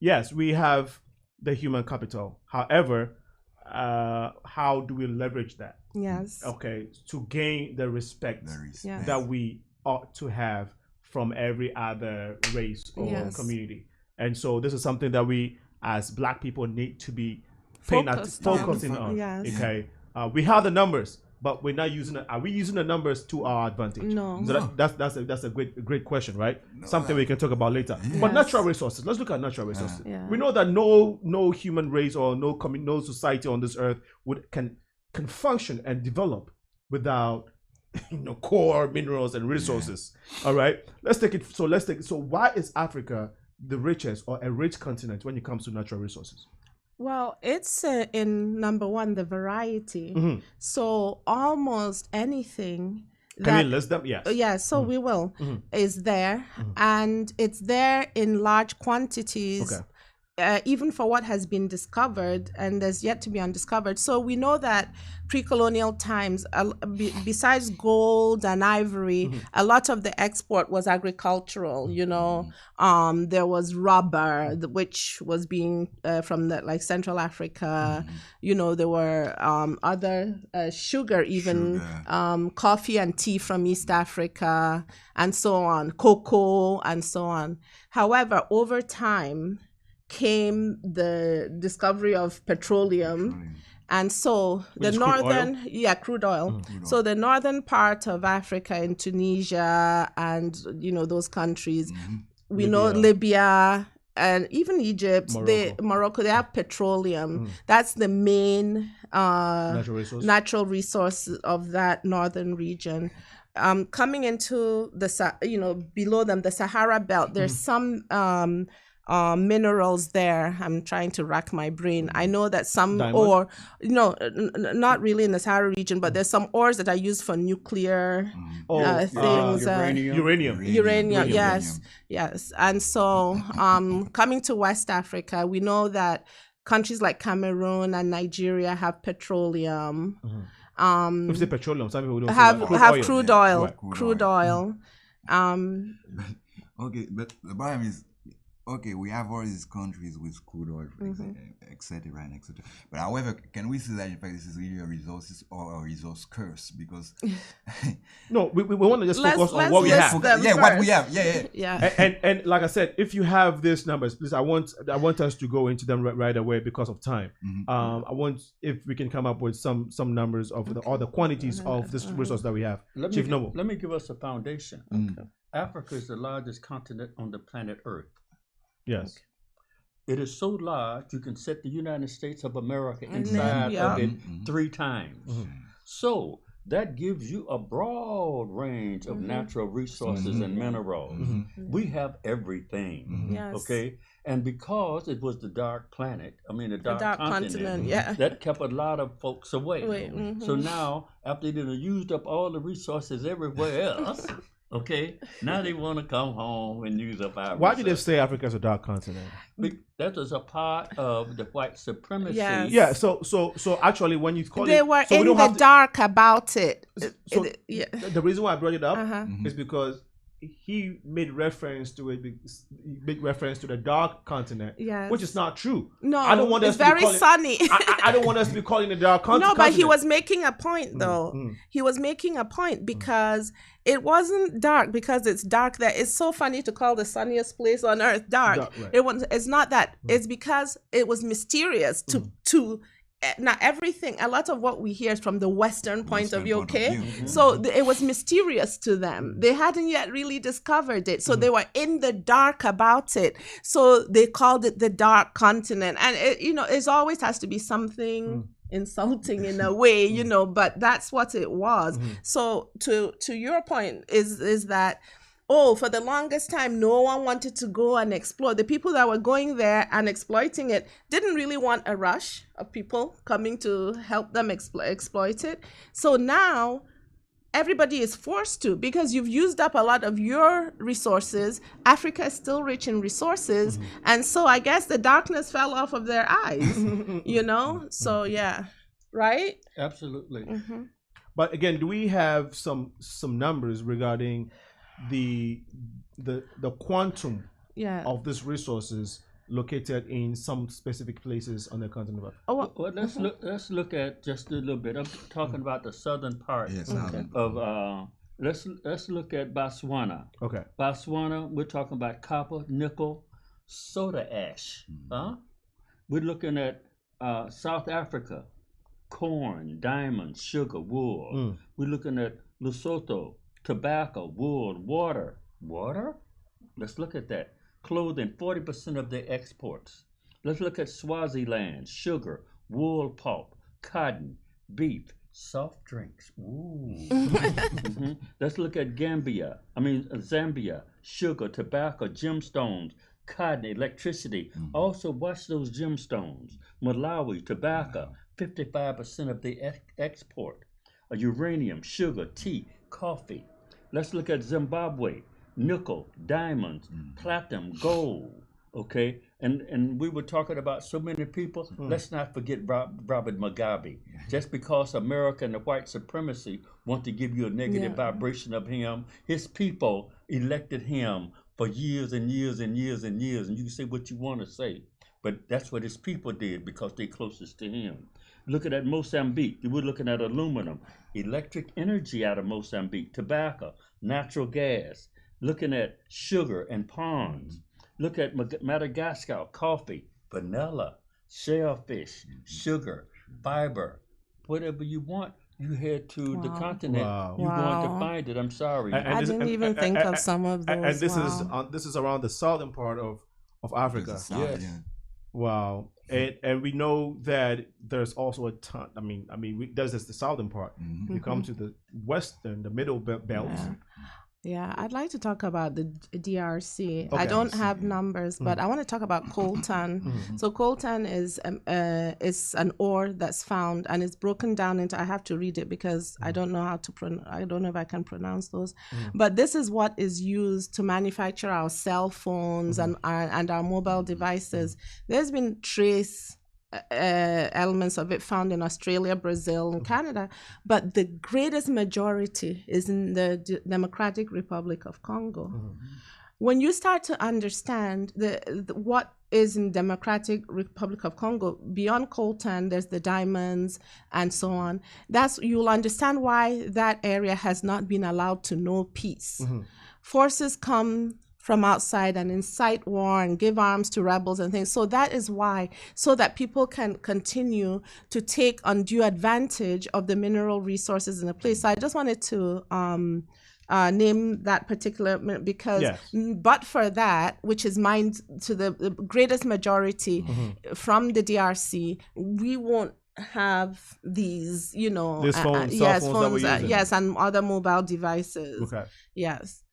yes, we have the human capital. However, how do we leverage that? Yes. Okay, to gain the respect that we ought to have from every other race or community. And so this is something that we as Black people need to be focusing on. Yes. Okay, we have the numbers, but we're not using it. Are we using the numbers to our advantage? No. So that's a great question, right? Something we can talk about later. But natural resources. Let's look at natural resources. We know that no human race or no society on this earth can function and develop without core minerals and resources. All right, let's take it. So why is Africa the richest or a rich continent when it comes to natural resources? Well, it's in number one, the variety. Mm-hmm. So almost anything Can we list them? Yes. Yeah, so we will, is there, and it's there in large quantities. Okay. Even for what has been discovered and there's yet to be undiscovered. So we know that pre-colonial times, besides gold and ivory, a lot of the export was agricultural. There was rubber, which was being from Central Africa. There were other sugar, even coffee and tea from East Africa, and so on, cocoa, and so on. However, over time came the discovery of petroleum. And so the northern, crude oil. So the northern part of Africa in Tunisia and, those countries, we know Libya and even Egypt, Morocco, they have petroleum. That's the main natural resource of that northern region. Coming into the, below them, the Sahara Belt, there's some minerals there. I'm trying to rack my brain. I know that some ore, not really in the Sahara region, but there's some ores that are used for nuclear things. Uranium. Yes. And so coming to West Africa, we know that countries like Cameroon and Nigeria have petroleum. If you say petroleum, some people don't have crude oil. Crude oil. Okay, but the problem is, okay, we have all these countries with crude oil, etc. and etc. But however, can we say that in fact this is really a resources or a resource curse? Because no, we want to just focus on what we have. What we have. Yeah. And like I said, if you have these numbers, please, I want us to go into them right away because of time. I want if we can come up with some numbers of all the quantities of this resource that we have. Chief Nomo. Let me give us a foundation. Africa is the largest continent on the planet Earth. Yes. It is so large you can set the United States of America inside of it 3 times. So that gives you a broad range of natural resources and minerals. We have everything. Okay? And because it was the dark planet, the dark continent, that kept a lot of folks away. So now, after they used up all the resources everywhere else, okay, now they want to come home and use up our Why did they say Africa is a dark continent? That was a part of the white supremacy. Yes. Yeah, so actually when you call they were in the dark about it. The reason why I brought it up is because he made reference to the dark continent, which is not true. No, I don't want us it's very sunny. I don't want us to be calling it the dark continent. No, but he was making a point, though. He was making a point because it wasn't dark because it's dark there. It's so funny to call the sunniest place on earth dark. It's not that. It's because it was mysterious to now everything, a lot of what we hear is from the Western point of view, okay? So it was mysterious to them. They hadn't yet really discovered it. So they were in the dark about it. So they called it the dark continent. And it always has to be something insulting in a way, but that's what it was. So to your point is that for the longest time, no one wanted to go and explore. The people that were going there and exploiting it didn't really want a rush of people coming to help them exploit it. So now everybody is forced to, because you've used up a lot of your resources. Africa is still rich in resources. And so I guess the darkness fell off of their eyes, So yeah, right? Absolutely. But again, do we have some numbers regarding the quantum of these resources located in some specific places on the continent of Africa? Well, let's look at just a little bit. I'm talking about the southern part of let's look at Botswana. Okay. Botswana, we're talking about copper, nickel, soda ash. We're looking at South Africa, corn, diamonds, sugar, wool. We're looking at Lesotho, tobacco, wool, water. Water? Let's look at that. Clothing, 40% of their exports. Let's look at Swaziland, sugar, wool pulp, cotton, beef, soft drinks. Ooh. Let's look at Zambia, sugar, tobacco, gemstones, cotton, electricity. Also watch those gemstones. Malawi, tobacco, 55% of the export. Uranium, sugar, tea, coffee. Let's look at Zimbabwe, nickel, diamonds, platinum, gold. Okay, and we were talking about so many people. Let's not forget Robert Mugabe. Just because America and the white supremacy want to give you a negative vibration of him, his people elected him for years and years and years and years. And you can say what you want to say, but that's what his people did because they're closest to him. Looking at Mozambique, we're looking at aluminum, electric energy out of Mozambique, tobacco, natural gas. Looking at sugar and ponds. Look at Madagascar, coffee, vanilla, shellfish, sugar, fiber, whatever you want. You head to the continent, you're going to find it. I'm sorry. I didn't even think of some of those. And this is around the southern part of Africa. Yes. Wow. And we know that there's also a ton. There's the southern part. You come to the western, the middle belt. Yeah, I'd like to talk about the DRC. Okay. I don't have numbers, but I want to talk about coltan. So coltan is an ore that's found and it's broken down into. I have to read it because I don't know how to I don't know if I can pronounce those. But this is what is used to manufacture our cell phones and our mobile devices. There's been trace elements of it found in Australia, Brazil, and Canada, but the greatest majority is in the Democratic Republic of Congo. When you start to understand what is in Democratic Republic of Congo, beyond coltan, there's the diamonds and so on. You'll understand why that area has not been allowed to know peace. Forces come from outside and incite war and give arms to rebels and things. So that is why, so that people can continue to take undue advantage of the mineral resources in the place. So I just wanted to name that particular, because but for that, which is mined to the greatest majority from the DRC, we won't have these, These phones, phones and other mobile devices. Okay. Yes.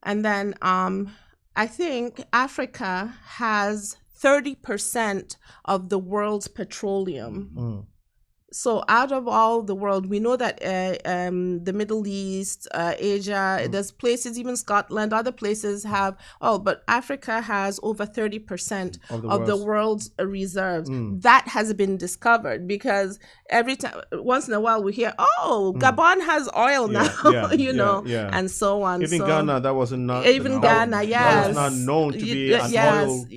And then I think Africa has 30% of the world's petroleum. So out of all the world, we know that the Middle East, Asia, there's places, even Scotland, other places have, but Africa has over 30% of the world's reserves. That has been discovered because every time, once in a while we hear, Gabon has oil now, and so on. Even Ghana, that was not. Even Ghana, yes. That was not known to be an oil.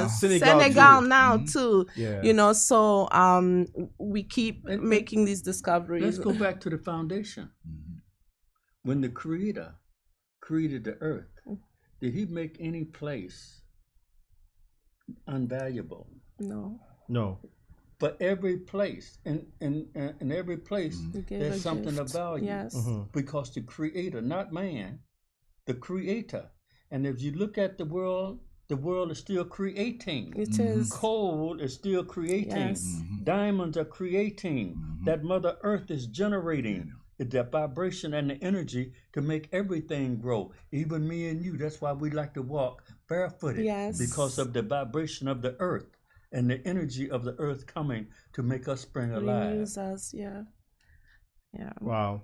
Senegal now too. So we keep making these discoveries. Let's go back to the foundation. When the Creator created the earth, did he make any place unvaluable? No. But every place, in every place, there's something of value. Yes. Because the Creator, not man, the Creator. And if you look at the world is still creating. It is. Coal is still creating. Yes. Diamonds are creating. That Mother Earth is generating the vibration and the energy to make everything grow. Even me and you, that's why we like to walk barefooted. Yes. Because of the vibration of the earth and the energy of the earth coming to make us spring alive. Renews us, yeah. Wow.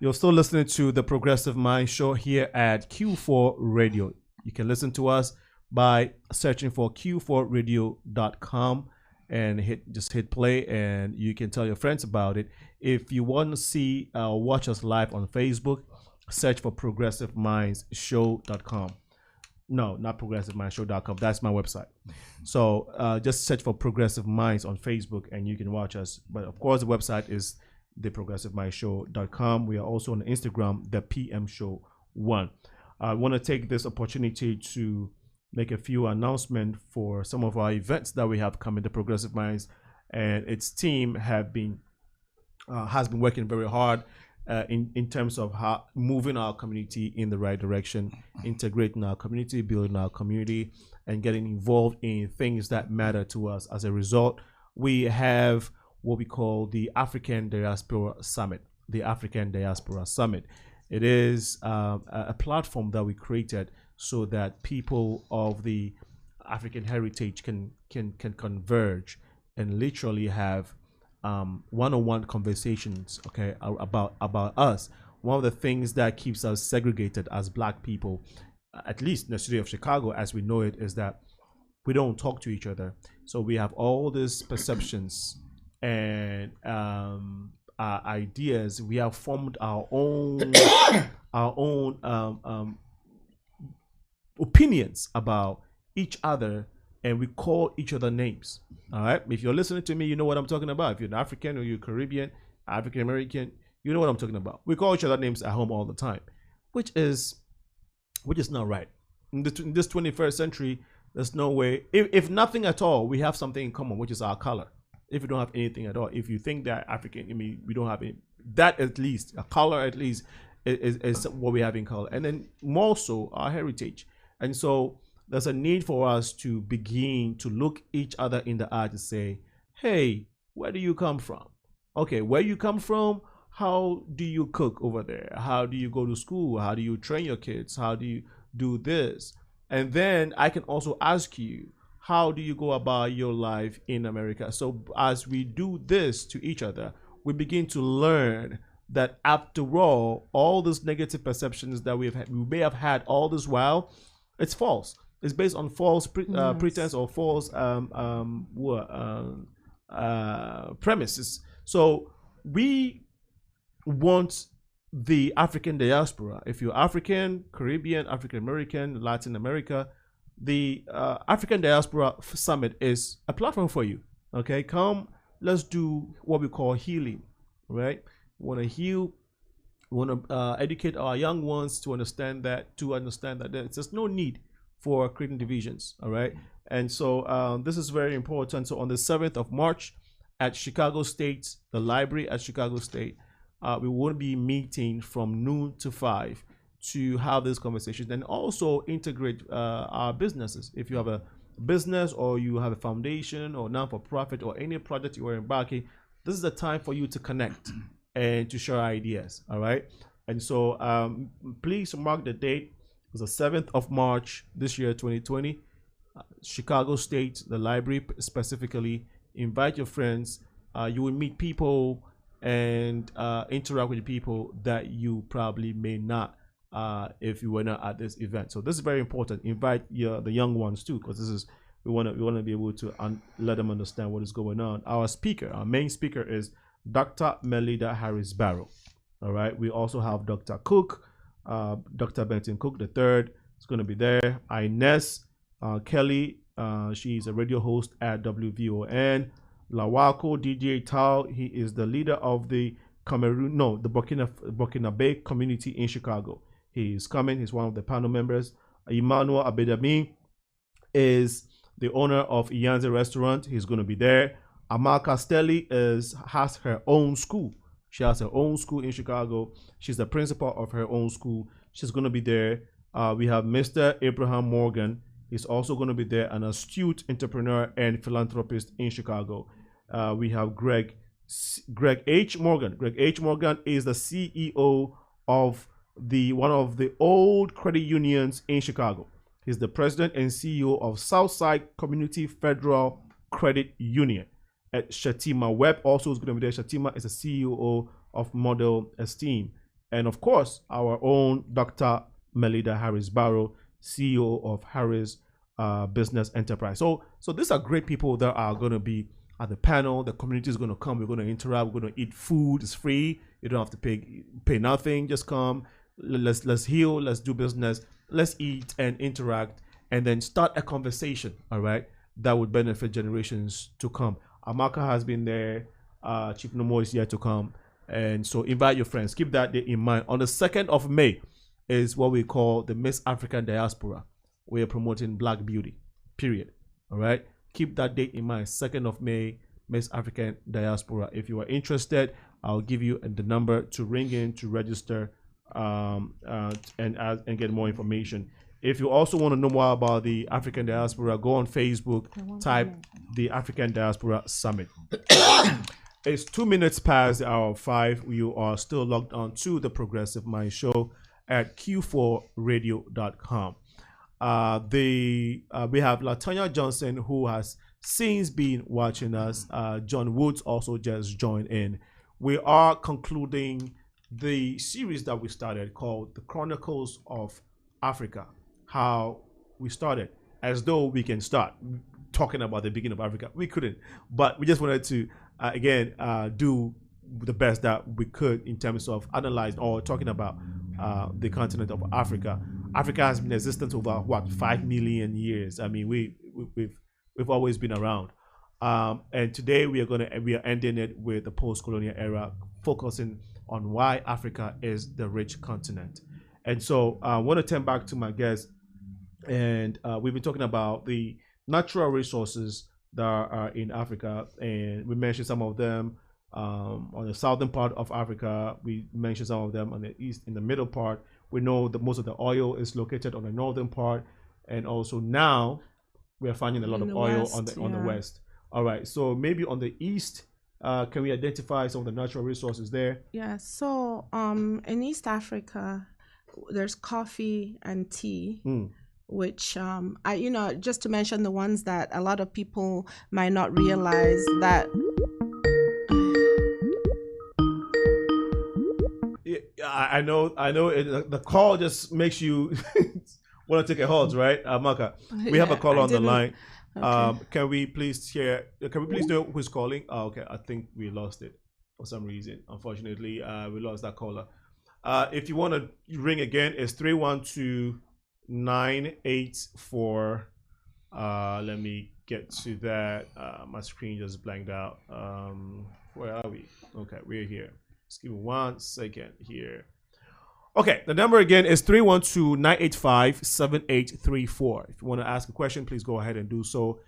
You're still listening to the Progressive Mind Show here at Q4 Radio. You can listen to us by searching for q4radio.com and hit play, and you can tell your friends about it. If you want to see watch us live on Facebook, search for progressivemindshow.com. No, not progressivemindshow.com. That's my website. So just search for Progressive Minds on Facebook and you can watch us. But of course, the website is theprogressivemindshow.com. We are also on Instagram, the PM Show 1. I want to take this opportunity to make a few announcements for some of our events that we have coming. The Progressive Minds and its team has been working very hard in terms of how moving our community in the right direction, integrating our community, building our community, and getting involved in things that matter to us. As a result, we have what we call the African Diaspora Summit. The African Diaspora Summit. It is a platform that we created so that people of the African heritage can converge and literally have one-on-one conversations, okay, about us. One of the things that keeps us segregated as Black people, at least in the city of Chicago as we know it, is that we don't talk to each other. So we have all these perceptions and ideas. We have formed our own opinions about each other, and we call each other names. All right. If you're listening to me, you know what I'm talking about. If you're an African or you're Caribbean, African American, you know what I'm talking about. We call each other names at home all the time, which is not right. In this 21st century, there's no way. If nothing at all, we have something in common, which is our color. If you don't have anything at all, if you think that African, I mean, we don't have any, that at least, a color at least is what we have in color. And then more so our heritage. And so there's a need for us to begin to look each other in the eye to say, hey, where do you come from? Okay, where you come from, how do you cook over there? How do you go to school? How do you train your kids? How do you do this? And then I can also ask you, how do you go about your life in America? So as we do this to each other, we begin to learn that after all these negative perceptions that we may have had all this while, it's false. It's based on false pretense or false premises. So we want the African diaspora. If you're African, Caribbean, African American, Latin America, the African Diaspora Summit is a platform for you. Okay, come, let's do what we call healing, right? We want to heal. We want to educate our young ones to understand that there's no need for creating divisions, all right? And so this is very important. So on the 7th of March at Chicago State, the library at Chicago State, we will be meeting from noon to 5 to have these conversations and also integrate our businesses. If you have a business or you have a foundation or non-for-profit or any project you are embarking, this is the time for you to connect and to share ideas, all right? And so please mark the date. It's the 7th of March this year, 2020. Chicago State, the library specifically. Invite your friends. You will meet people and interact with people that you probably may not if you were not at this event. So this is very important. Invite the young ones too, because we want to be able to let them understand what is going on. Our main speaker is Dr. Melida Harris Barrow. All right. We also have Dr. Cook, Dr. Benton Cook III is going to be there. Inez Kelly, she's a radio host at WVON. Lawako DJ Tao, he is the leader of the Burkina Bay community in Chicago. He is coming. He's one of the panel members. Emmanuel Abedami is the owner of Iyanze Restaurant. He's going to be there. Amal Castelli has her own school. She has her own school in Chicago. She's the principal of her own school. She's going to be there. We have Mr. Abraham Morgan. He's also going to be there, an astute entrepreneur and philanthropist in Chicago. We have Greg H. Morgan. Greg H. Morgan is the CEO of one of the old credit unions in Chicago. He's the president and CEO of Southside Community Federal Credit Union. At Shatima Webb also is going to be there. Shatima is the CEO of Model Esteem. And of course, our own Dr. Melida Harris Barrow, CEO of Harris Business Enterprise. So these are great people that are going to be at the panel. The community is going to come. We're going to interact. We're going to eat food. It's free. You don't have to pay nothing. Just come. Let's heal. Let's do business. Let's eat and interact, and then start a conversation. All right, that would benefit generations to come. Amaka has been there. Chief Nomo is here to come, and so invite your friends. Keep that day in mind. On the 2nd of May is what we call the Miss African Diaspora. We are promoting Black beauty. Period. All right. Keep that date in mind. 2nd of May, Miss African Diaspora. If you are interested, I'll give you the number to ring in to register and get more information. If you also want to know more about the African Diaspora, go on Facebook, type the African Diaspora Summit. It's 2 minutes past the hour of 5. You are still logged on to the Progressive Mind Show at q4radio.com. We have Latonya Johnson, who has since been watching us. John Woods also just joined in. We are concluding the series that we started called The Chronicles of Afrika. How we started, as though we can start talking about the beginning of Africa. We couldn't, but we just wanted to do the best that we could in terms of analyzing or talking about the continent of Africa. Africa has been in existence over 5 million years. I mean, we've always been around, and today we are ending it with the post-colonial era, focusing on why Africa is the rich continent. And so I want to turn back to my guest, and we've been talking about the natural resources that are in Africa, and we mentioned some of them on the southern part of Africa. We mentioned some of them on the east, in the middle part. We know that most of the oil is located on the northern part, and also now we are finding a lot of oil on the west. All right, so maybe on the east, can we identify some of the natural resources there? Yeah, so in East Africa, there's coffee and tea. Which just to mention the ones that a lot of people might not realize that. I know. The call just makes you want to take a halt, right, Amaka? We have a call on the line. Okay. Can we please know who's calling? Oh, okay, I think we lost it for some reason. Unfortunately, we lost that caller. If you want to ring again, it's 312-984. Let me get to that. My screen just blanked out. Where are we? Okay, we're here. Just give me 1 second here. Okay, the number again is 312-985-7834. If you want to ask a question, please go ahead and do so.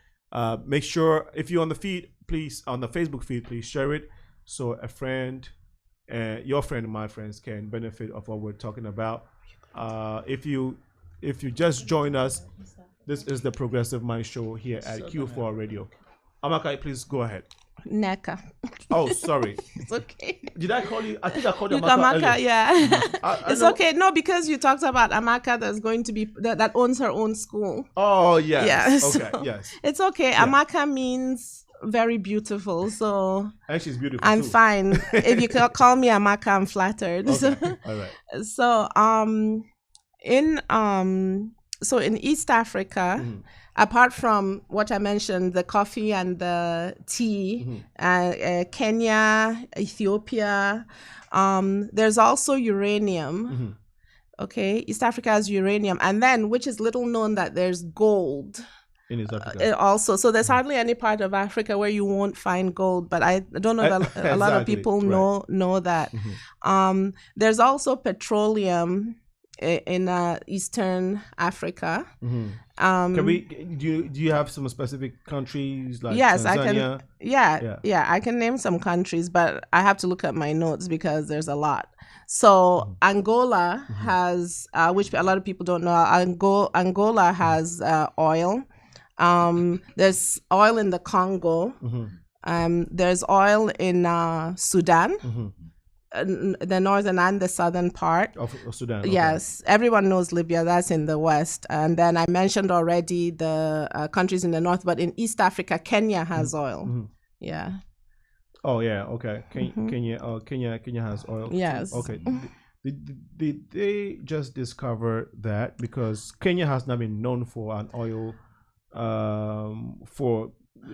Make sure, if you're on the feed, please, on the Facebook feed, please share it so a friend, your friend and my friends can benefit of what we're talking about. If you just join us, this is the Progressive Mind Show here at Q4 Radio. Amaka, please go ahead. Nneka. Oh, sorry. It's okay. Did I call you? I think I called you Amaka. Yeah. It's know. Okay. No, because you talked about Amaka that's going to be, that owns her own school. Oh, yes. Yeah. Okay, yes. It's okay. Yeah. Amaka means very beautiful. So. And she's beautiful I'm too. Fine. If you could call me Amaka, I'm flattered. Okay. All right. So, in East Africa, apart from what I mentioned, the coffee and the tea, Kenya, Ethiopia, there's also uranium. Okay, East Africa has uranium, and then, which is little known, that there's gold. In East Africa. Also, so there's hardly any part of Africa where you won't find gold, but I don't know if a lot of people know that. There's also petroleum in Eastern Africa. Can we? Do you have some specific countries like yes, Tanzania? I can. I can name some countries, but I have to look at my notes because there's a lot. So Angola has, which a lot of people don't know. Angola has oil. There's oil in the Congo. There's oil in Sudan. The northern and the southern part of Sudan. Okay. Yes, everyone knows Libya. That's in the west. And then I mentioned already the countries in the north, but in East Africa, Kenya has oil. Yeah. Oh yeah. Okay. Kenya has oil. Yes. Too. Okay. Did they just discover that because Kenya has not been known for an oil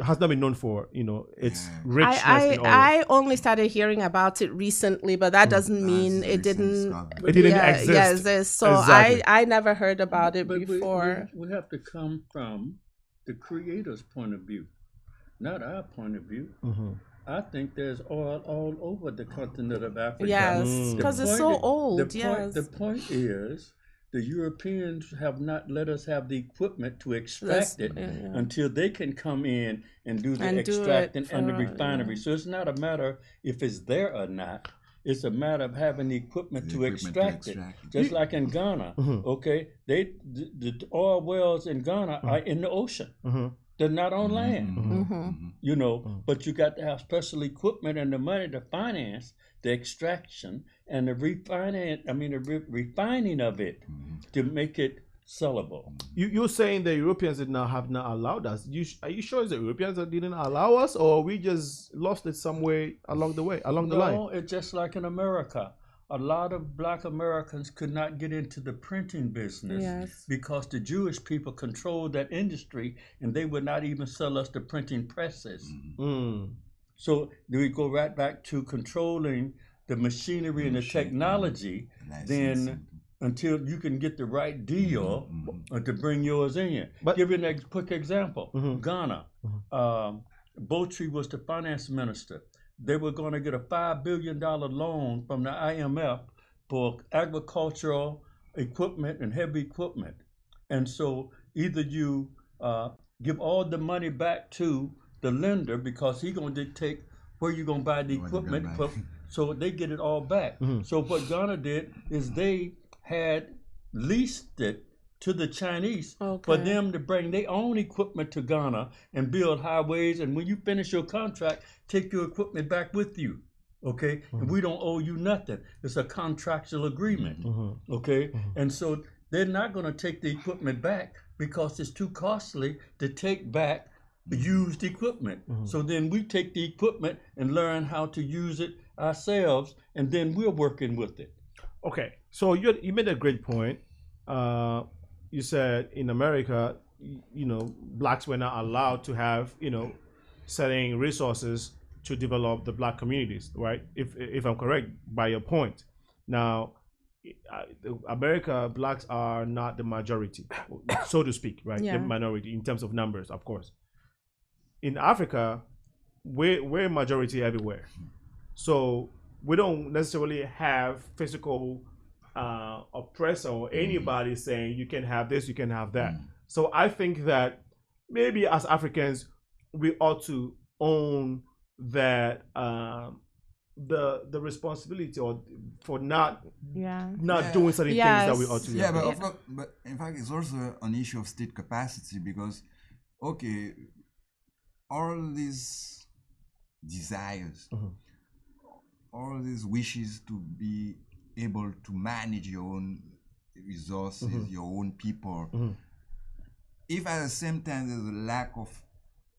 has not been known for its richness in oil. I only started hearing about it recently, but that doesn't mean it didn't exist. Yes, so exactly. I never heard about it before. We have to come from the creator's point of view, not our point of view. I think there's oil all over the continent of Africa. Yes, because it's so old. The point is, the Europeans have not let us have the equipment to extract it until they can come in and do the extracting and the refinery. So it's not a matter if it's there or not. It's a matter of having the equipment to extract it. Just like in Ghana, okay? The oil wells in Ghana are in the ocean. They're not on land. you know, but you got to have special equipment and the money to finance the extraction and the refining of it to make it sellable. You're saying the Europeans have not allowed us. Are you sure it's the Europeans that didn't allow us, or we just lost it somewhere along the line? No, it's just like in America. A lot of black Americans could not get into the printing business because the Jewish people controlled that industry, and they would not even sell us the printing presses. So we go right back to controlling the machinery and the technology, then until you can get the right deal to bring yours in. But give you a quick example. Ghana, Botry was the finance minister. They were going to get a $5 billion loan from the IMF for agricultural equipment and heavy equipment. And so either you give all the money back to the lender because he's going to dictate where you're going to buy the equipment, so they get it all back. So what Ghana did is they had leased it to the Chinese for them to bring their own equipment to Ghana and build highways. And when you finish your contract, take your equipment back with you. Okay? And we don't owe you nothing. It's a contractual agreement. Okay? And so they're not going to take the equipment back because it's too costly to take back the used equipment. So then we take the equipment and learn how to use it ourselves, and then we're working with it. Okay. So you made a great point. You said in America, blacks were not allowed to have, certain resources to develop the black communities, right? If I'm correct by your point. Now, America, blacks are not the majority, so to speak, right? The minority in terms of numbers, of course. In Africa, we're majority everywhere. So we don't necessarily have physical oppressor or anybody saying you can have this, you can have that. So I think that maybe as Africans we ought to own that the responsibility for not doing certain things that we ought to do. But in fact it's also an issue of state capacity, because all these desires, all these wishes to be able to manage your own resources, your own people. If at the same time there's a lack of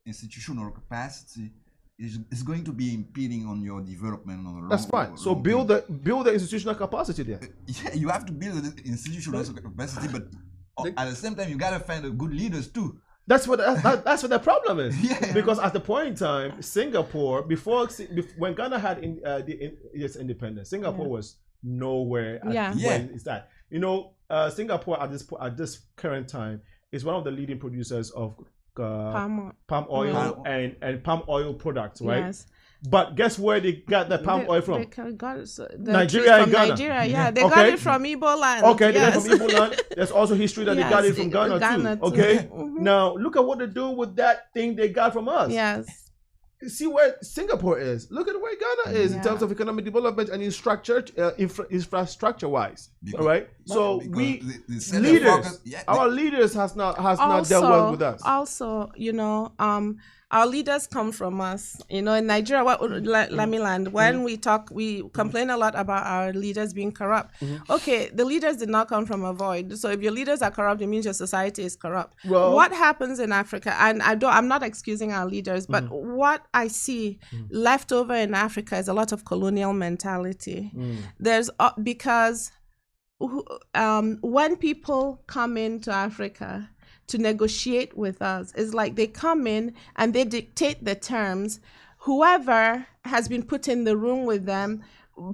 institutional capacity, it's going to be impeding on your development on the long. That's fine. So build the institutional capacity there. You have to build the institutional capacity, but at the same time you gotta find the good leaders too. That's what the problem is. Because at the point in time, Singapore, when Ghana had its independence, Singapore was nowhere. When it's that. Singapore at this current time is one of the leading producers of palm oil and palm oil products, right? Yes. But guess where they got the palm oil from? Nigeria and Ghana. Nigeria, they got it from Igbo land. Okay, they got it from Igbo land. There's also history that they got it from Ghana too. Okay, now look at what they do with that thing they got from us. Yes. See where Singapore is. Look at where Ghana is in terms of economic development and infrastructure wise. All right. So our leaders has not dealt well with us. Also, our leaders come from us. In Nigeria, Lamiland, when we complain a lot about our leaders being corrupt. Okay, the leaders did not come from a void. So if your leaders are corrupt, it means your society is corrupt. Well, what happens in Africa, and I'm not excusing our leaders, but what I see left over in Africa is a lot of colonial mentality. There's because when people come into Africa to negotiate with us, it's like they come in and they dictate the terms. Whoever has been put in the room with them,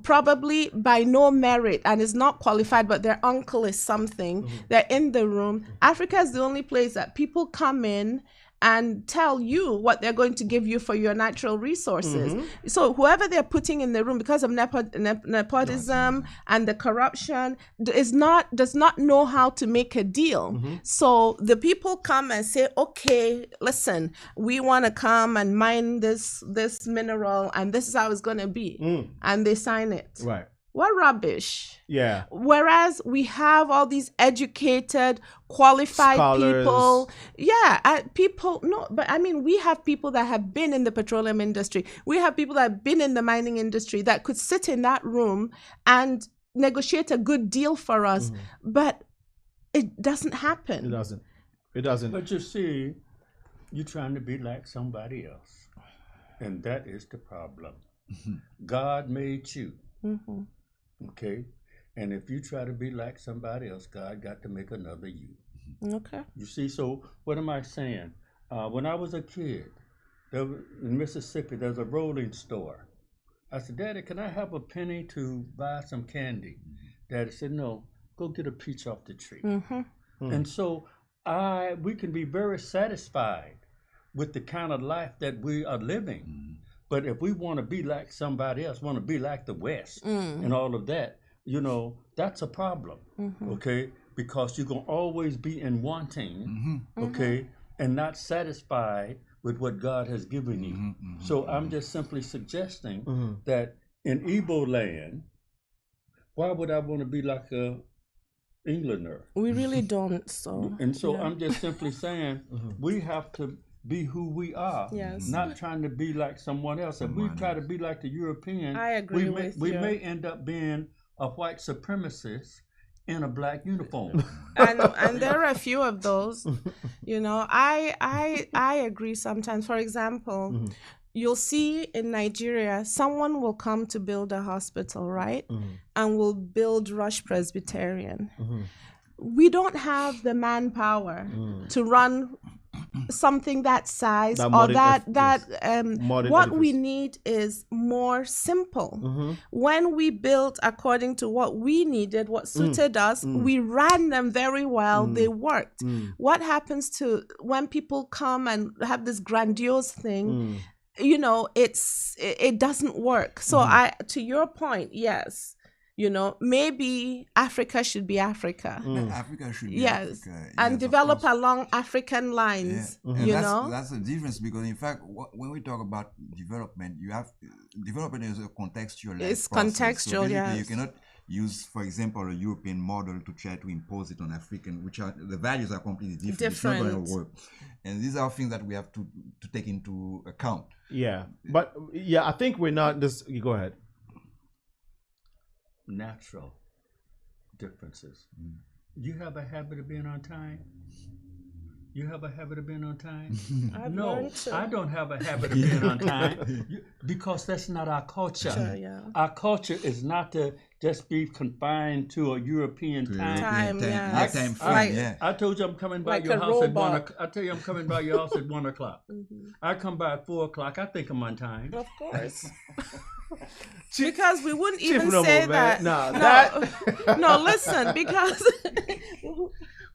probably by no merit and is not qualified, but their uncle is something, they're in the room. Africa is the only place that people come in and tell you what they're going to give you for your natural resources. So whoever they're putting in the room, because of nepotism and the corruption, does not know how to make a deal. So the people come and say, okay, listen, we want to come and mine this mineral, and this is how it's going to be. And they sign it. Right. What rubbish. Yeah. Whereas we have all these educated, qualified Scholars. people. Yeah, people, no, but I mean, we have people that have been in the petroleum industry. We have people that have been in the mining industry that could sit in that room and negotiate a good deal for us. But it doesn't happen. It doesn't. But you see, you're trying to be like somebody else. And that is the problem. God made you. Okay? And if you try to be like somebody else, God got to make another you. Okay. You see, so what am I saying? When I was a kid, in Mississippi, there's a rolling store. I said, Daddy, can I have a penny to buy some candy? Daddy said, no, go get a peach off the tree. And so we can be very satisfied with the kind of life that we are living. But if we want to be like somebody else, want to be like the West and all of that, that's a problem, okay? Because you're going to always be in wanting, okay, and not satisfied with what God has given you. So I'm just simply suggesting that in Igbo land, why would I want to be like a Englander? We really don't, so. And so I'm just simply saying we have to be who we are, not trying to be like someone else. If we try to be like the European, I agree with we you. may end up being a white supremacist in a black uniform. And there are a few of those. I agree sometimes. For example, you'll see in Nigeria, someone will come to build a hospital, right? And will build Rush Presbyterian. We don't have the manpower to run something that size what we need is more simple. When we built according to what we needed, what suited us, we ran them very well. They worked. What happens to when people come and have this grandiose thing? It doesn't work. So to your point, yes. Maybe Africa should be Africa. Africa should be Africa. And yes, develop along African lines, That's the difference, because in fact, when we talk about development, development is a contextual It's process. contextual, So you cannot use, for example, a European model to try to impose it on African, the values are completely different. It's not going to work. And these are things that we have to take into account. Yeah. But I think we're not this. You go ahead. Natural differences. You have a habit of being on time? You have a habit of being on time? No, I don't have a habit of being on time because that's not our culture. Our culture is not to just be confined to a European time. I told you I'm coming by your house at 1 o'clock. I tell you I'm coming by your house at 1 o'clock. I come by at 4 o'clock. I think I'm on time. Of course. Because we wouldn't even Nomo, say man. that. No, listen, because.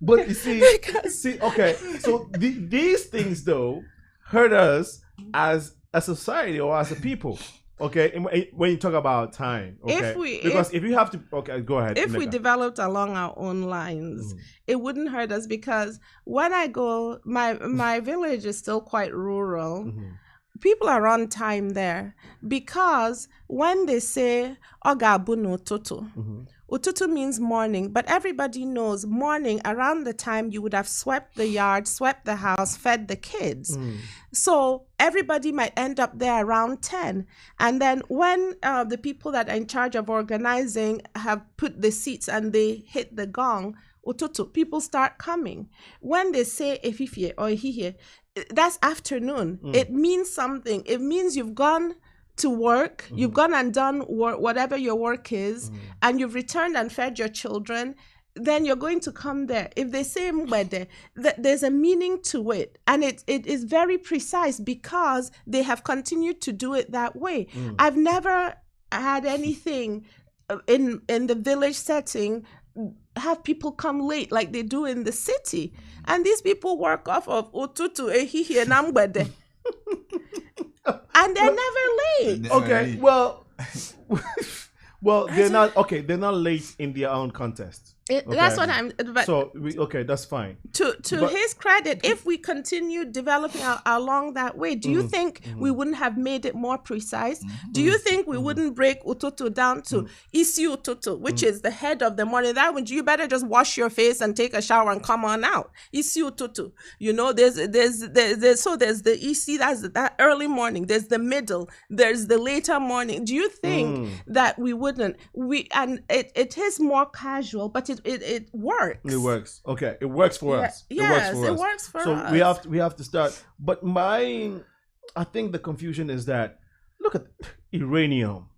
But you see, okay. So these things though hurt us as a society or as a people. Okay, when you talk about time, okay, if you have to, okay, go ahead. If Nneka. we developed along our own lines, it wouldn't hurt us, because when I go, my village is still quite rural. People are on time there, because when they say "Ogabu no toto," ututu means morning, but everybody knows morning around the time you would have swept the yard, swept the house, fed the kids. So everybody might end up there around 10. And then when the people that are in charge of organizing have put the seats and they hit the gong, ututu, people start coming. When they say efifie or ehihie, that's afternoon. It means something. It means you've gone to work, you've gone and done whatever your work is, and you've returned and fed your children. Then you're going to come there. If they say mbede, there's a meaning to it, and it is very precise, because they have continued to do it that way. I've never had anything in the village setting have people come late like they do in the city, and these people work off of ututu ehihie and mbede. And they're never late. Okay, well, they're not. Okay, they're not late in their own context. That's what I'm. But So that's fine. to his credit, if we continue developing along that way, do you think we wouldn't have made it more precise? Do you think we wouldn't break ututu down to isi ututu, which is the head of the morning? That means you better just wash your face and take a shower and come on out. Isi ututu. You know, there's the isi, that's that early morning. There's the middle. There's the later morning. Do you think that we wouldn't? It is more casual, but it works. It works. Okay, it works for us. Yes, it works for us. So we have to start. But I think the confusion is that look at uranium,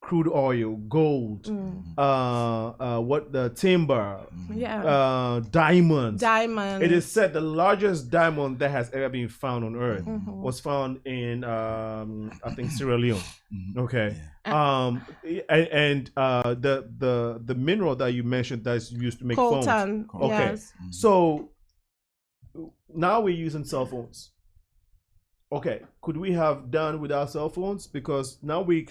crude oil, gold, the timber, diamonds. It is said the largest diamond that has ever been found on Earth was found in I think Sierra Leone. Okay. And the mineral that you mentioned that's used to make coltan. Phones. Okay. Yes. So now we're using cell phones. Okay, could we have done without cell phones? Because now we're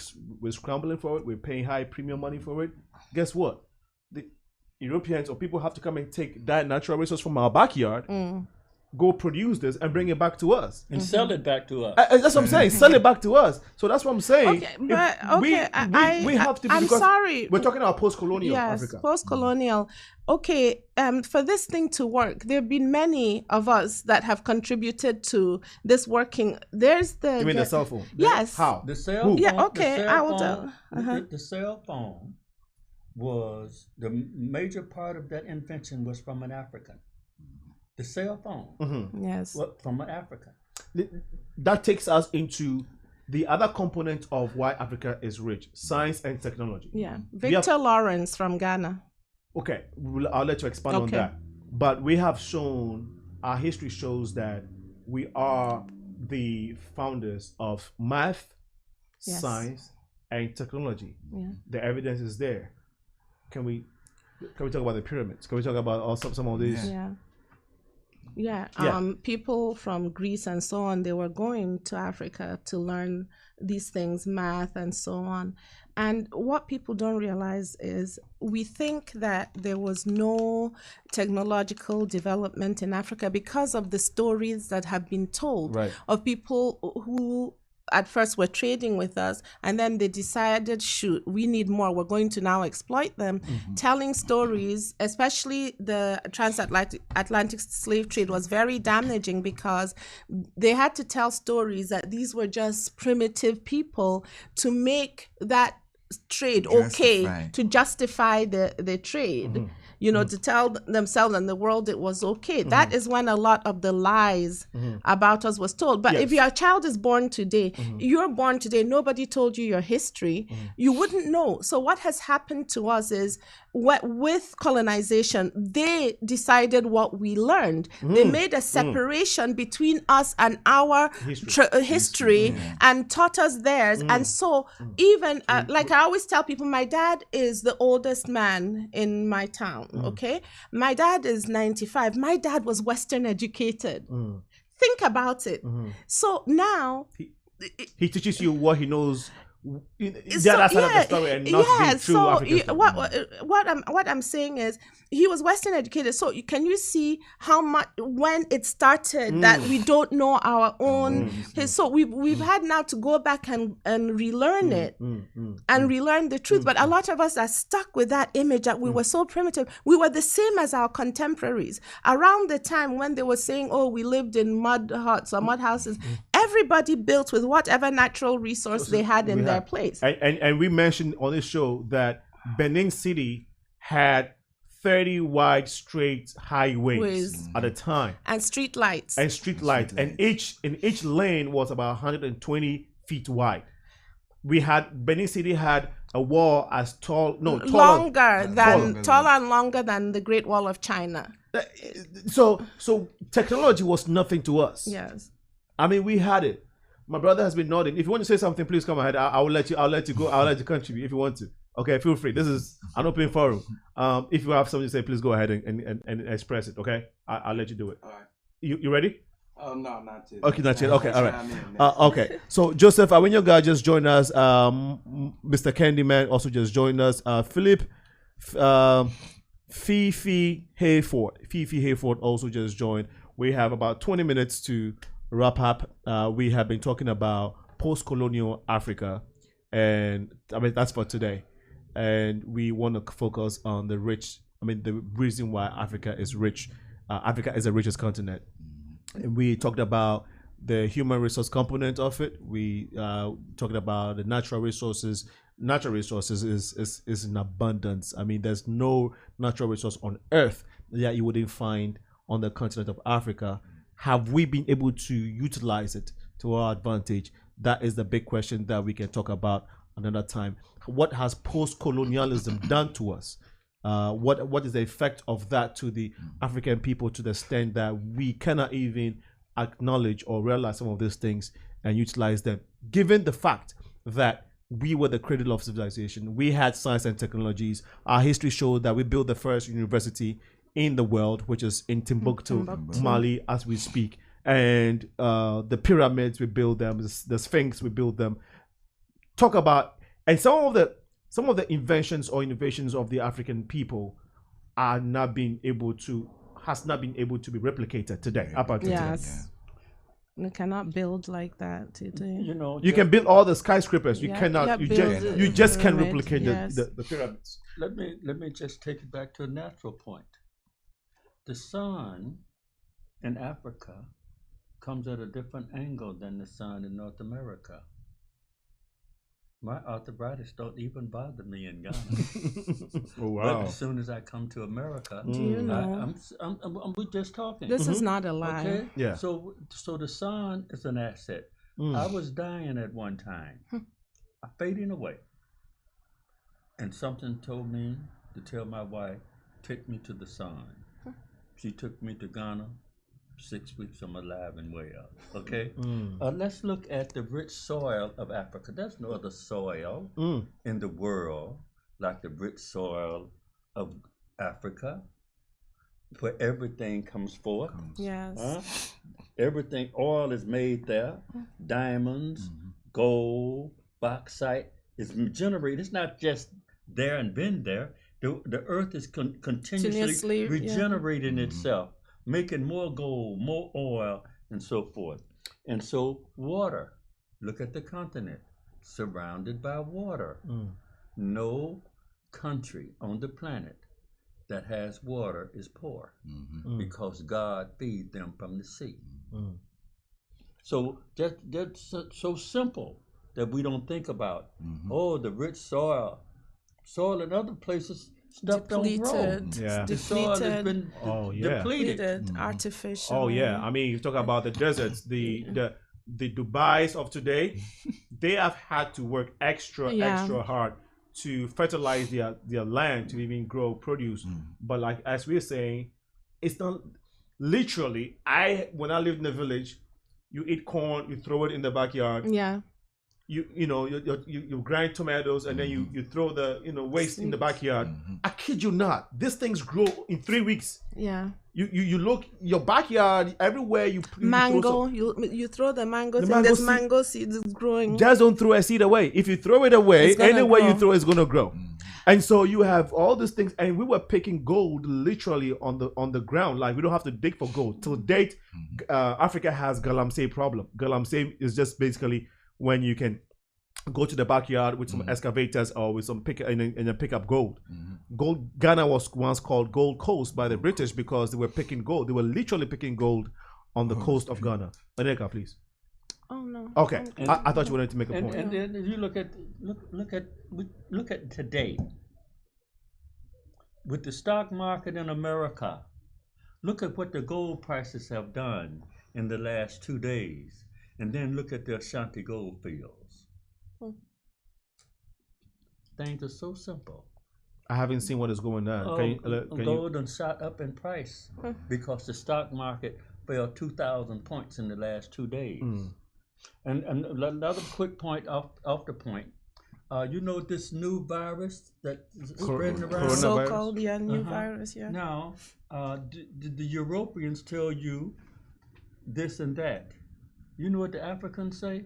scrambling for it. We're paying high premium money for it. Guess what? The Europeans or people have to come and take that natural resource from our backyard, go produce this and bring it back to us. And sell it back to us. That's what I'm saying. Sell it back to us. So that's what I'm saying. Okay, but we have to. I'm sorry. We're talking about post-colonial yes, Africa. Post-colonial. Okay, for this thing to work, there have been many of us that have contributed to this working. There's the. You mean the cell phone? Yes. How? The cell phone. Yeah. Okay. I will tell. The cell phone was the major part of that invention was from an African. The cell phone. Yes. From an African. That takes us into the other component of why Africa is rich: science and technology. Yeah. Victor Lawrence from Ghana. Okay, I'll let you expand on that. But we have shown, our history shows that we are the founders of math, science, and technology. Yeah. The evidence is there. Can we talk about the pyramids? Can we talk about also some of these? Yeah. People from Greece and so on, they were going to Africa to learn these things, math and so on. And what people don't realize is we think that there was no technological development in Africa because of the stories that have been told of people who at first were trading with us, and then they decided, shoot, we need more. We're going to now exploit them, telling stories, especially the transatlantic slave trade was very damaging because they had to tell stories that these were just primitive people to make that trade to justify the trade. You know, to tell themselves and the world it was okay. That is when a lot of the lies about us was told. But if your child is born today, you're born today, nobody told you your history, you wouldn't know. So what has happened to us is with colonization, they decided what we learned. They made a separation between us and our history and taught us theirs. And so even, like I always tell people, my dad is the oldest man in my town, okay? My dad is 95. My dad was Western educated. Think about it. So now... He teaches you what he knows... That's another story and not the true African story. What I'm saying is he was Western educated. So can you see how much when it started that we don't know our own? So we've had now to go back and relearn it and relearn the truth. But a lot of us are stuck with that image that we were so primitive. We were the same as our contemporaries. Around the time when they were saying, oh, we lived in mud huts or mud houses, everybody built with whatever natural resource they had in their place. And we mentioned on this show that Benin City had 30 wide straight highways at the time. And street lights. And each lane was about 120 feet wide. Benin City had a wall as taller and longer than the Great Wall of China. So technology was nothing to us. Yes. I mean, we had it. My brother has been nodding. If you want to say something, please come ahead. I'll let you go. I'll let you contribute if you want to. Okay, feel free. This is an open forum. If you have something to say, please go ahead and express it. Okay, I'll let you do it. All right. You ready? Oh no, not yet. Okay, not yet. Okay, all right. Okay. So Joseph, when your guy just joined us, Mr. Candyman also just joined us. Philip, Fifi Hayford. Fifi Hayford also just joined. We have about 20 minutes to wrap up. We have been talking about post-colonial Africa, and I mean that's for today. And we want to focus on the reason why Africa is rich. Africa is the richest continent. And we talked about the human resource component of it. We talked about the natural resources. Natural resources is in abundance. I mean, there's no natural resource on earth that you wouldn't find on the continent of Africa. Have we been able to utilize it to our advantage? That is the big question that we can talk about another time. What has post-colonialism done to us? What is the effect of that to the African people, to the extent that we cannot even acknowledge or realize some of these things and utilize them, given the fact that we were the cradle of civilization. We had science and technologies. Our history showed that we built the first university in the world, which is in Timbuktu, Mali, as we speak. And the pyramids, we built them. The Sphinx, we built them. Talk about, and some of the inventions or innovations of the African people has not been able to be replicated today. Up until today. You cannot build like that today. You can build all the skyscrapers. You cannot. You just can't pyramid, replicate yes. the pyramids. Let me just take it back to a natural point. The sun in Africa comes at a different angle than the sun in North America. My arthritis don't even bother me in Ghana. Oh, wow. But as soon as I come to America, Do you know? we're just talking. This is not a lie. Okay? Yeah. So the sun is an asset. I was dying at one time. I fading away. And something told me to tell my wife, take me to the sun. She took me to Ghana. 6 weeks I'm alive and well. Okay? Let's look at the rich soil of Africa. There's no other soil in the world like the rich soil of Africa, where everything comes forth. Yes. Everything, oil is made there. Diamonds, gold, bauxite is generated. It's not just there and been there. The earth is continuously regenerating itself, making more gold, more oil, and so forth. And so water, look at the continent, surrounded by water. No country on the planet that has water is poor, because God feeds them from the sea. So that's so simple that we don't think about, the rich soil in other places, stuff don't grow. Yeah. The soil has been depleted. Artificial. Oh yeah. I mean, you talk about the deserts, the Dubais of today, they have had to work extra hard to fertilize their land to even grow produce. But like as we're saying, it's not literally. When I lived in the village, you eat corn, you throw it in the backyard. Yeah. You grind tomatoes and then you throw the waste in the backyard. I kid you not, these things grow in 3 weeks. Yeah. You look your backyard everywhere you mango. You throw the mango. There's mango seeds growing. Just don't throw a seed away. If you throw it away, anywhere you throw it's gonna grow. And so you have all these things, and we were picking gold literally on the ground. Like we don't have to dig for gold. Till date, Africa has galamsey problem. Galamsey is just basically when you can go to the backyard with some excavators or with some pick and pick up gold. Ghana was once called Gold Coast by the British because they were picking gold. They were literally picking gold on the coast of Ghana. Nneka, please. Oh no. Okay, I thought you wanted to make a point. And then if you look at today with the stock market in America. Look at what the gold prices have done in the last 2 days, and then look at the Ashanti gold fields. Things are so simple. I haven't seen what is going on. Gold done shot up in price because the stock market fell 2,000 points in the last 2 days. And another quick point off the point. This new virus that is spreading around? So-called new virus, yeah. Now, did the Europeans tell you this and that? You know what the Africans say?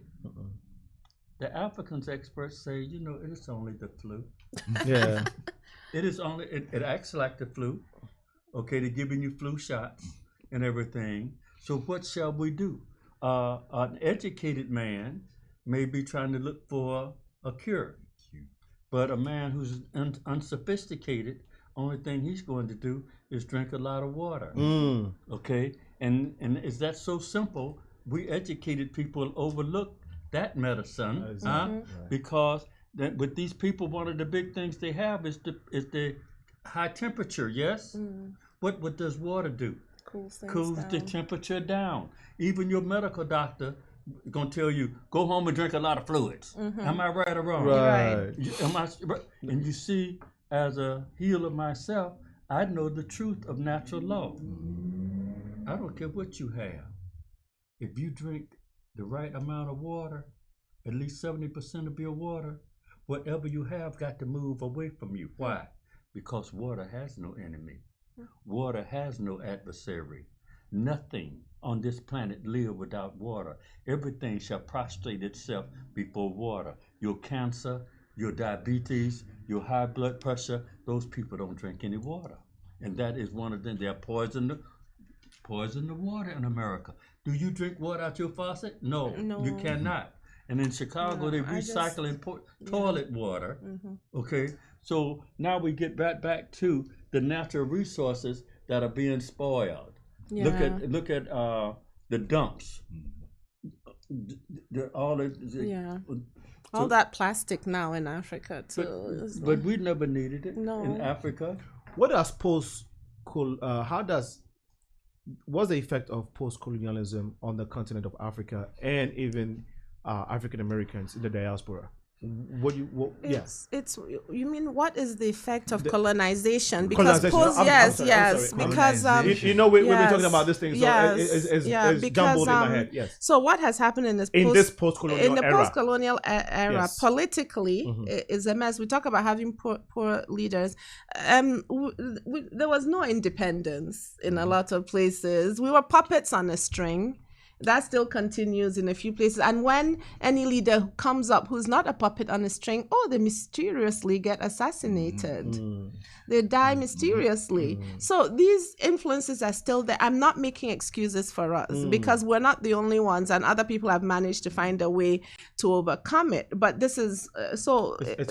The Africans experts say, it's only the flu. Yeah. It is only, it acts like the flu. Okay, they're giving you flu shots and everything. So what shall we do? An educated man may be trying to look for a cure, but a man who's unsophisticated, only thing he's going to do is drink a lot of water. Okay, and is that so simple? We educated people overlook that medicine, because with these people, one of the big things they have is the high temperature. Yes. What does water do? Cools the temperature down. Even your medical doctor is gonna tell you, go home and drink a lot of fluids. Am I right or wrong? Right. And you see, as a healer myself, I know the truth of natural law. I don't care what you have. If you drink the right amount of water, at least 70% of your water, whatever you have got to move away from you. Why? Because water has no enemy. Water has no adversary. Nothing on this planet live without water. Everything shall prostrate itself before water. Your cancer, your diabetes, your high blood pressure, those people don't drink any water. And that is one of them. They're poison the water in America. Do you drink water out your faucet? No. You cannot. And in Chicago, they're recycling toilet water. Okay, so now we get back to the natural resources that are being spoiled. Look at the dumps. All that plastic now in Africa too. But we never needed it in Africa. What does what's the effect of post-colonialism on the continent of Africa and even African Americans in the diaspora? You mean what is the effect of colonization? Because we've been talking about this thing, so it's jumbled in my head. Yes. So what has happened in this post-colonial era politically is a mess. We talk about having poor leaders. There was no independence in a lot of places. We were puppets on a string. That still continues in a few places. And when any leader comes up who's not a puppet on a string, they mysteriously get assassinated. They die mysteriously. So these influences are still there. I'm not making excuses for us because we're not the only ones, and other people have managed to find a way to overcome it. But this is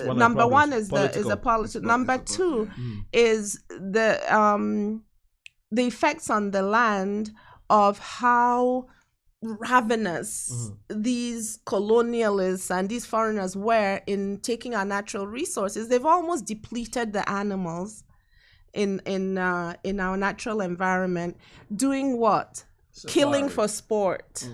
number one is the politics. Number two is the effects on the land of how ravenous these colonialists and these foreigners were in taking our natural resources. They've almost depleted the animals in our natural environment. Doing what? Killing for sport.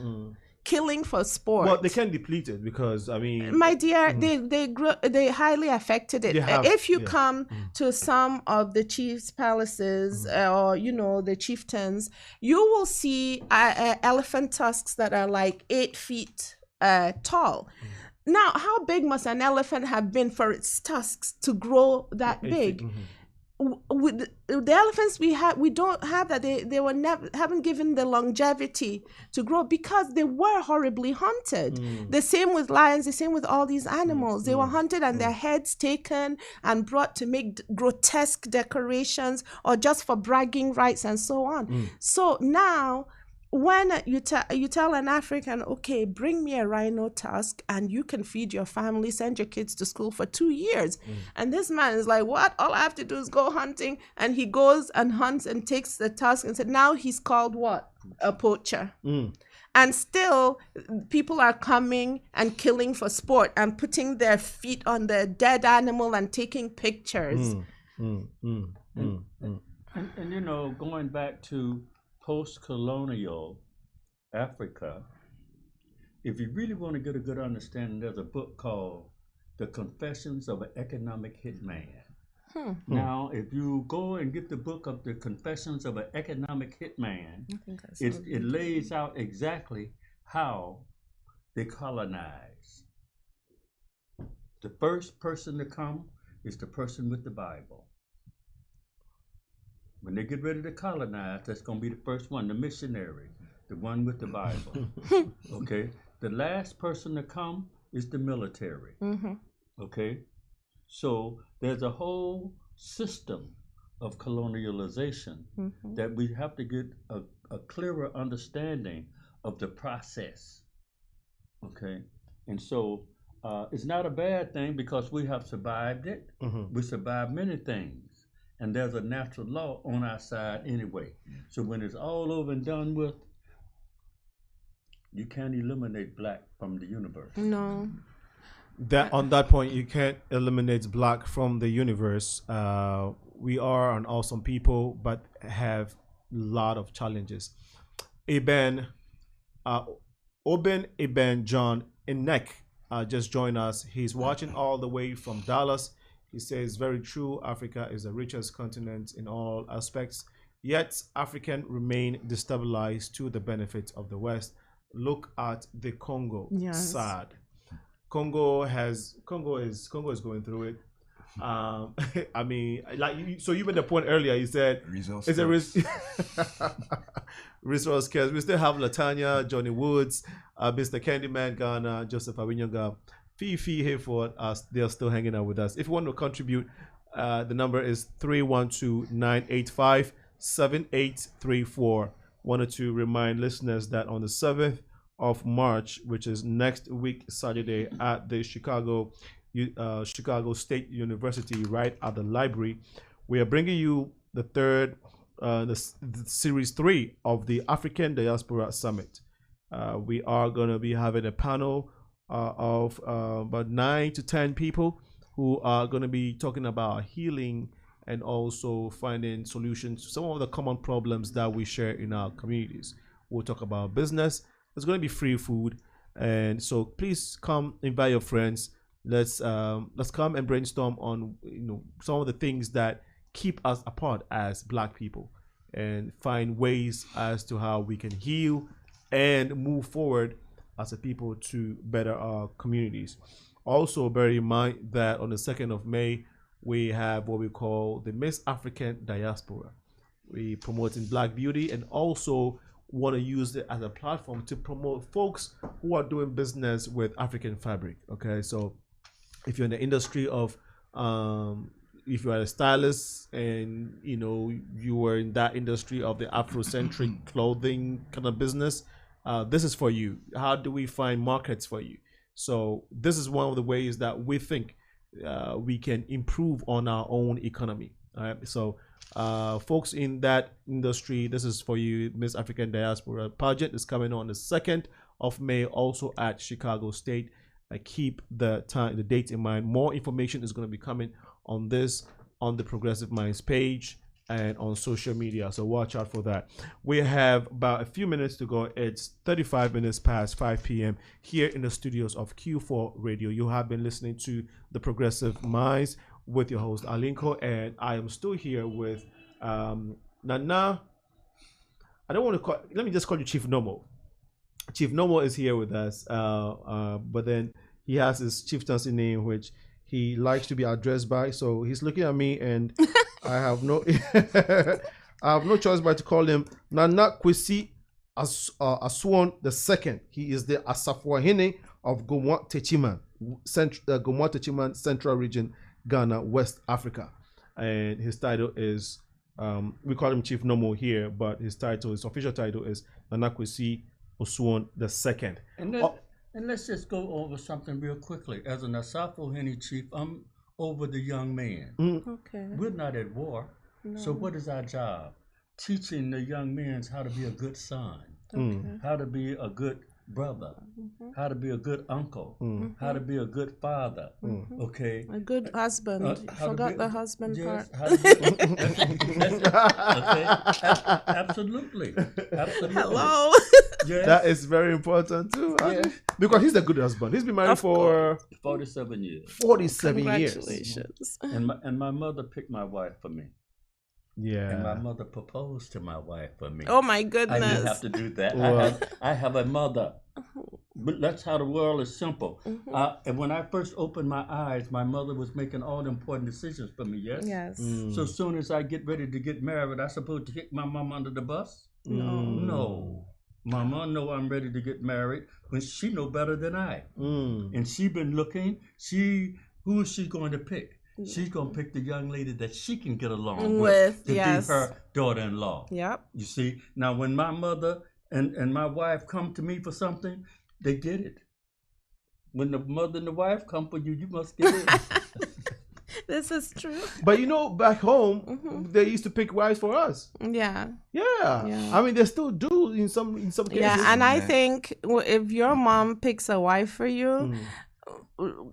Killing for sport. Well, they can't deplete it because, I mean, my dear, they highly affected it. If you come to some of the chiefs' palaces or the chieftains, you will see elephant tusks that are like 8 feet tall. Now, how big must an elephant have been for its tusks to grow that big? With the elephants we don't have that. They were haven't given the longevity to grow because they were horribly hunted. The same with lions, the same with all these animals. They were hunted and their heads taken and brought to make grotesque decorations or just for bragging rights and so on. So now when you tell an African, okay, bring me a rhino tusk and you can feed your family, send your kids to school for 2 years. And this man is like, what? All I have to do is go hunting. And he goes and hunts and takes the tusk and said, now he's called what? A poacher. And still people are coming and killing for sport and putting their feet on the dead animal and taking pictures. And going back to post-colonial Africa, if you really want to get a good understanding, there's a book called The Confessions of an Economic Hitman. Now, if you go and get the book of The Confessions of an Economic Hitman, it lays out exactly how they colonize. The first person to come is the person with the Bible. When they get ready to colonize, that's going to be the first one, the missionary, the one with the Bible. Okay? The last person to come is the military. Okay? So there's a whole system of colonialization that we have to get a clearer understanding of the process. Okay, and so it's not a bad thing because we have survived it. We survived many things, and there's a natural law on our side anyway. So when it's all over and done with, you can't eliminate black from the universe. No. That on that point, you can't eliminate black from the universe. We are an awesome people, but have a lot of challenges. Oben John Nneka just joined us. He's watching all the way from Dallas. He says, very true, Africa is the richest continent in all aspects, yet African remain destabilized to the benefit of the West. Look at the Congo. Yes. Sad. Congo is going through it. I mean, so you made the point earlier. You said Resource it's a resource scarce. We still have Latanya, Johnny Woods, Mr. Candyman Ghana, Joseph Awinyoga, Fifi Hayford. They are still hanging out with us. If you want to contribute, the number is 312-985-7834. Wanted to remind listeners that on the 7th of March, which is next week Saturday, at the Chicago State University, right at the library, we are bringing you the series 3 of the African Diaspora Summit. We are going to be having a panel of about 9 to 10 people who are going to be talking about healing and also finding solutions to some of the common problems that we share in our communities. We'll talk about business. There's going to be free food, and so please come, invite your friends. Let's come and brainstorm on some of the things that keep us apart as Black people, and find ways as to how we can heal and move forward as a people to better our communities. Also, bear in mind that on the 2nd of May, we have what we call the Miss African Diaspora. We promoting Black beauty and also want to use it as a platform to promote folks who are doing business with African fabric. Okay, so if you're in the industry of, if you are a stylist and you were in that industry of the Afrocentric clothing kind of business, this is for you. How do we find markets for you? So this is one of the ways that we think we can improve on our own economy. All right, so folks in that industry, this is for you. Miss African Diaspora pageant is coming on the 2nd of May, also at Chicago State. Keep the date in mind. More information is going to be coming on this on the Progressive Minds page and on social media, so watch out for that. We have about a few minutes to go. It's 35 minutes past 5 p.m. here in the studios of Q4 Radio. You have been listening to the Progressive Minds with your host Alinko, and I am still here with Nana. I don't want to call. Let me just call you Chief Nomo. Chief Nomo is here with us, but then he has his chieftaincy name, which he likes to be addressed by. So he's looking at me, and I have no, I have no choice but to call him Nana Kwesi Aswan II. He is the Asafwahene of Gomwa Techiman, Central Region, Ghana, West Africa, and his title is we call him Chief Nomo here, but his official title is Nana Kwesi Aswan II. And let's just go over something real quickly. As an Asafwahene chief, I'm over the young man. Okay. We're not at war. No. So what is our job? Teaching the young men how to be a good son, how to be a good brother, how to be a good uncle, how to be a good father, okay? A good husband. Forgot the husband part. Okay. Absolutely. Hello. Yes. That is very important too. Yes. Because he's a good husband. He's been married for 47 years. 47 years. Congratulations. And my mother picked my wife for me. Yeah. And my mother proposed to my wife for me. Oh my I goodness. didn't have to do that. Well. I have a mother. But that's how the world is simple. And when I first opened my eyes, my mother was making all the important decisions for me, yes? Yes. So as soon as I get ready to get married, I supposed to kick my mom under the bus? No. Mama know I'm ready to get married when she know better than I. And she been looking, who is she going to pick? she's gonna pick the young lady that she can get along With, to yes. be her daughter-in-law. Yep. You see, now when my mother and my wife come to me for something, they get it. When the mother and the wife come for you, you must get it. This is true. But back home, they used to pick wives for us. Yeah. Yeah. I mean, they still do in some cases. Yeah, and I think if your mom picks a wife for you,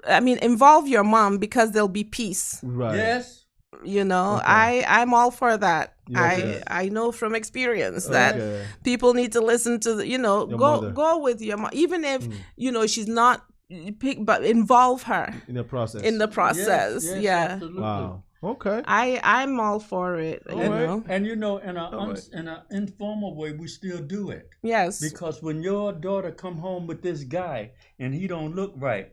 I mean, involve your mom because there'll be peace. Right. Yes. I'm all for that. Okay. I know from experience that people need to listen to go with your mom, even if she's not pick, but involve her in the process. Yes, yeah. Absolutely. Wow. Okay. I'm all for it. And in an informal way, we still do it. Yes. Because when your daughter come home with this guy and he don't look right,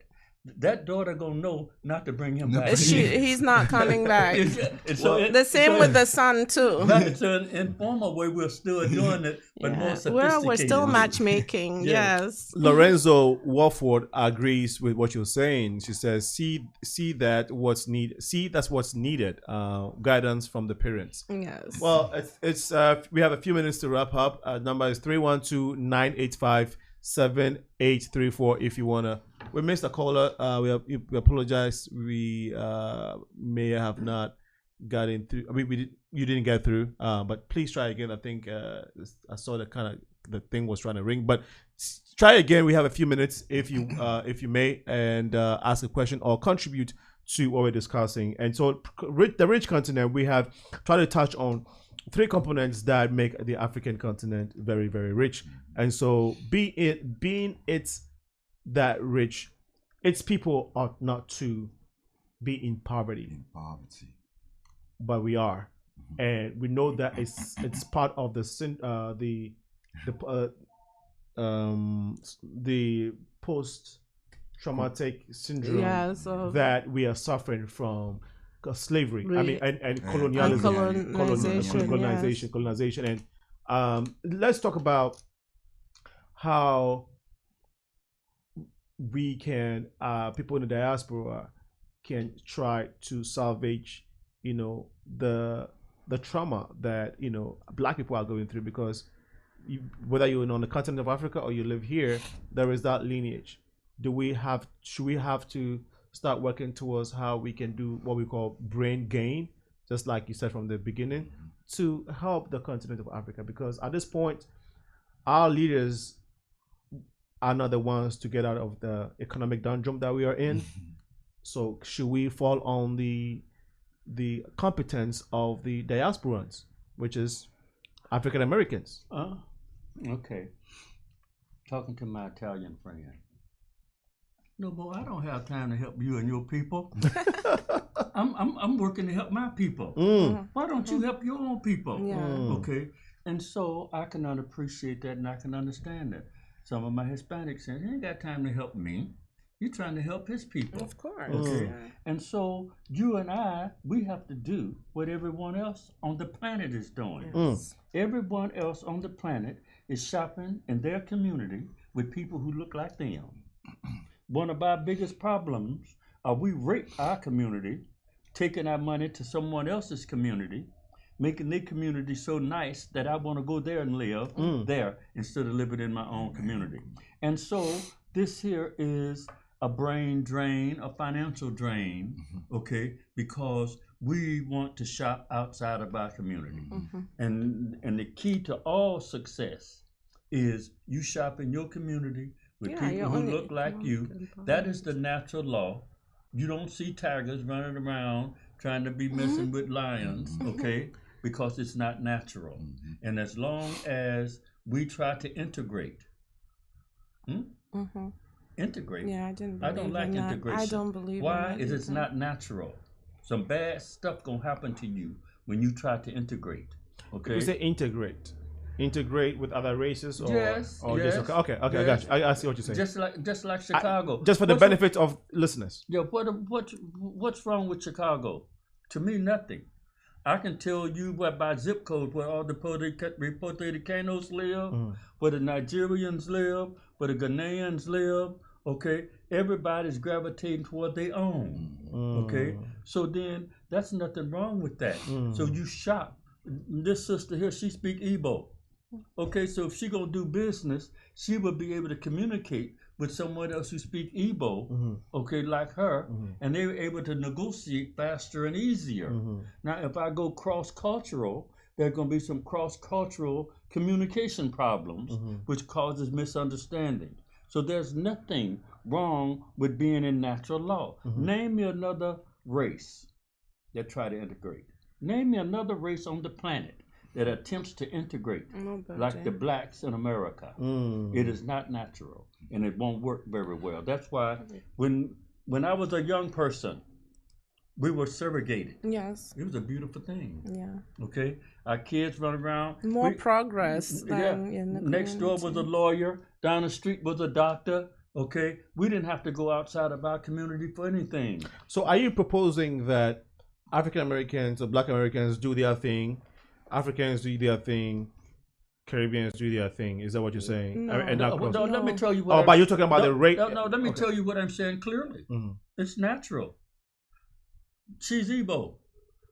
that daughter gonna know not to bring him back. He's not coming back. The same with the son too. It's an informal way we're still doing it, but more sophisticated. We're still matchmaking. Yes. Lorenzo Warford agrees with what you're saying. She says, "See that's what's needed. Guidance from the parents." Yes. Well, it's we have a few minutes to wrap up. Number is 312-985-7834. If you wanna. We missed a caller. We apologize. We may have not gotten through. I mean, you didn't get through. But please try again. I think I saw the thing was trying to ring. But try again. We have a few minutes if you may, and ask a question or contribute to what we're discussing. And so, the rich continent, we have tried to touch on 3 components that make the African continent very, very rich. And so, being it's that rich, its people ought not to be in poverty. But we are, and we know that it's part of the post-traumatic syndrome that we are suffering from slavery. I mean, and colonialism, colonization, and let's talk about how we can people in the diaspora can try to salvage the trauma that Black people are going through, because whether you're on the continent of Africa or you live here, there is that lineage. Should we have to start working towards how we can do what we call brain gain, just like you said from the beginning, to help the continent of Africa? Because at this point, our leaders are not the ones to get out of the economic doldrum that we are in. So should we fall on the competence of the diasporans, which is African Americans? Okay. Talking to my Italian friend. Nomo, I don't have time to help you and your people. I'm working to help my people. Why don't you help your own people? Okay. And so I can appreciate that, and I can understand that. Some of my Hispanics say, he ain't got time to help me. You're trying to help his people. Of course. Okay. And so you and we have to do what everyone else on the planet is doing. Everyone else on the planet is shopping in their community with people who look like them. One of our biggest problems are we rape our community, taking our money to someone else's community, making their community so nice that I want to go there and live there instead of living in my own community. And so this here is a brain drain, a financial drain, okay, because we want to shop outside of our community. And the key to all success is you shop in your community with people who look like you. That is the natural law. You don't see tigers running around trying to be messing with lions, okay? Because it's not natural. And as long as we try to integrate, integrate. Yeah, I don't like integration. I don't believe Why? in that. It is not natural. Some bad stuff gonna happen to you when you try to integrate. Okay. You say integrate with other races, or yes. just okay. I got you. I see what you're saying. Just like Chicago. Just for the benefit of listeners. Yeah. What's wrong with Chicago? To me, nothing. I can tell you by zip code where all the Puerto Ricanos live, where the Nigerians live, where the Ghanaians live, Okay, everybody's gravitating toward their own. Okay, so then that's nothing wrong with that. So you shop. This sister here, she speak Igbo. Okay, so if she gonna do business, she will be able to communicate with someone else who speak Igbo, okay, like her, and they were able to negotiate faster and easier. Now, if I go cross-cultural, there are going to be some cross-cultural communication problems, which causes misunderstanding. So there's nothing wrong with being in natural law. Name me another race that try to integrate. Name me another race on the planet that attempts to integrate, like the blacks in America. It is not natural, and it won't work very well. That's why when I was a young person, we were segregated. Yes. It was a beautiful thing. Yeah. Okay? Our kids run around. More progress than in the Next door was a lawyer. Down the street was a doctor. Okay? We didn't have to go outside of our community for anything. So are you proposing that African Americans or Black Americans do their thing, Africans do their thing, Caribbeans do their thing? Is that what you're saying? No. Let me tell you what. But you're talking about the rate. No, let me tell you what I'm saying clearly. It's natural. She's Igbo.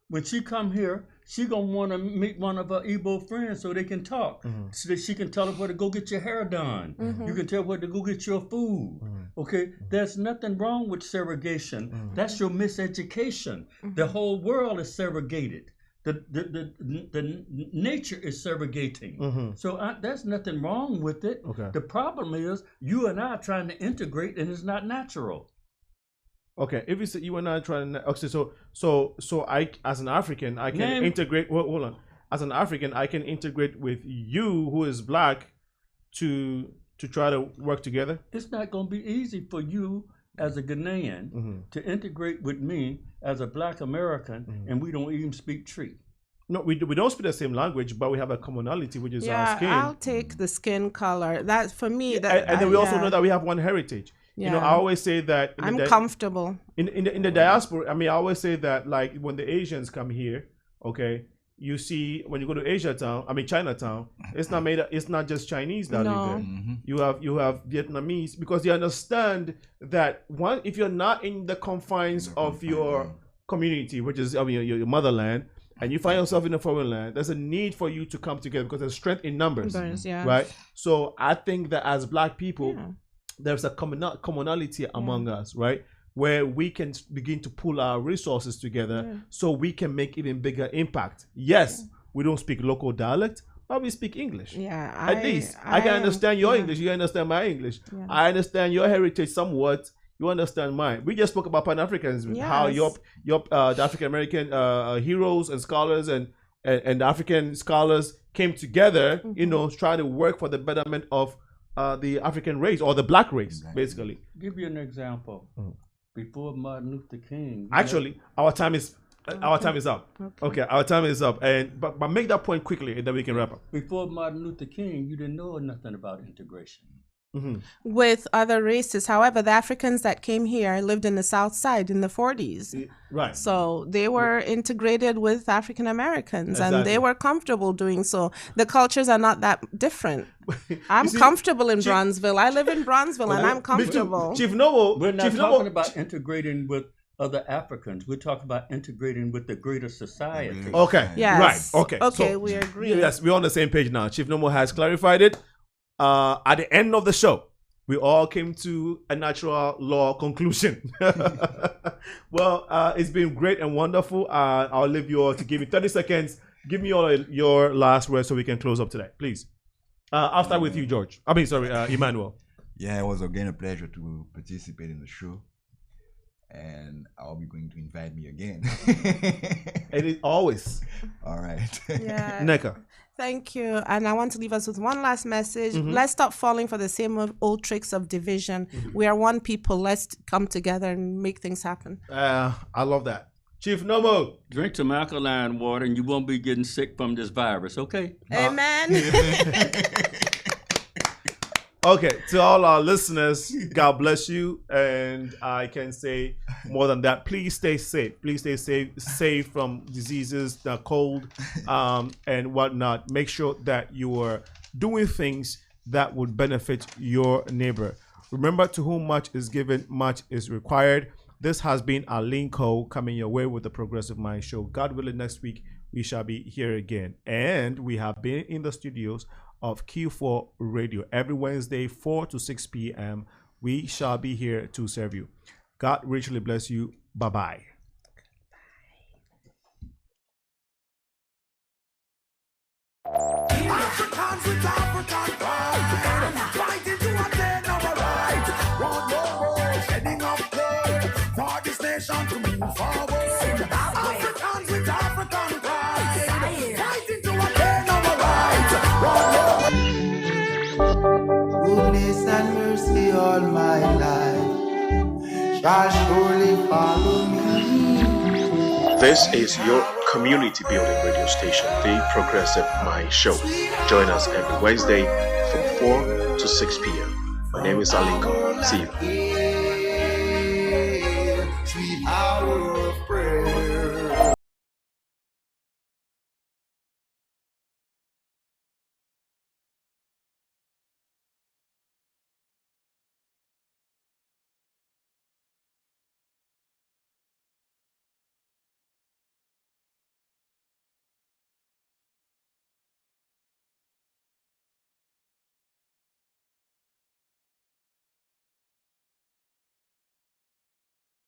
When she come here, she gonna want to meet one of her Igbo friends so they can talk. So that she can tell her where to go get your hair done. You can tell her where to go get your food. Okay, there's nothing wrong with segregation. That's your miseducation. The whole world is segregated. The nature is segregating. So there's nothing wrong with it. Okay. The problem is you and I are trying to integrate, and it's not natural. Okay, if you say you and I trying to, okay, so I, as an African, I can integrate. Well, hold on. As an African, I can integrate with you, who is Black, to try to work together. It's not going to be easy for you as a Ghanaian to integrate with me as a Black American, and we don't even speak Tree. No, we don't speak the same language, but we have a commonality, which is our skin. I'll take the skin color. That for me. And then we also know that we have one heritage. Yeah. You know, I always say that I'm comfortable in the diaspora. I mean, I always say that, like, when the Asians come here, okay, you see when you go to Chinatown, it's not just Chinese that live there. You have Vietnamese, because they understand that if you're not in the confines of your community, which is your motherland, and you find yourself in a foreign land, there's a need for you to come together because there's strength in numbers, right? So I think that as Black people, there's a commonality among us, right? Where we can begin to pull our resources together so we can make even bigger impact. Yes, we don't speak local dialect, but we speak English. At least I can understand your English, you understand my English. I understand your heritage somewhat, you understand mine. We just spoke about Pan-Africanism, how the African American heroes and scholars and African scholars came together, trying to work for the betterment of the African race, or the Black race, basically. Give you an example. Before Martin Luther King. Actually, our time is up. Okay, our time is up. But make that point quickly, and then we can wrap up. Before Martin Luther King, you didn't know nothing about integration. With other races. However, the Africans that came here lived in the South Side in the 40s. Right. So they were integrated with African Americans, and they were comfortable doing so. The cultures are not that different. I'm comfortable in Bronzeville. I live in Bronzeville, and I'm comfortable. Chief Nomo, we're not talking about integrating with other Africans. We're talking about integrating with the greater society. Okay. Yes. Right. Okay. Okay, so, we agree. Yes, we're on the same page now. Chief Nomo has clarified it. At the end of the show, we all came to a natural law conclusion. Well, it's been great and wonderful. I'll leave you all to give me 30 seconds. Give me all your last words so we can close up today, please. I'll start with you, George. Emmanuel. Yeah, it was again a pleasure to participate in the show. And I'll be going to invite me again. It is always. All right. Yeah. Nneka. Thank you. And I want to leave us with one last message. Let's stop falling for the same old tricks of division. We are one people. Let's come together and make things happen. I love that. Chief Nomo. Drink some alkaline water and you won't be getting sick from this virus, okay? Amen. Okay, to all our listeners, God bless you. And I can say more than that. Please stay safe. Please stay safe from diseases, the cold, and whatnot. Make sure that you are doing things that would benefit your neighbor. Remember, to whom much is given, much is required. This has been Alinko coming your way with the Progressive Mind Show. God willing, next week we shall be here again. And we have been in the studios of Q4 Radio every Wednesday, 4 to 6 p.m. We shall be here to serve you. God richly bless you. Bye-bye. Africans with African pride, fighting to obtain our rights. Want no more shedding of blood for this nation to move forward. Africans with African pride, fighting to obtain our rights. Goodness and mercy all my life shall surely follow me. This is your community building radio station, The Progressive Mind Show. Join us every Wednesday from 4 to 6 p.m. My name is Alinko. See you.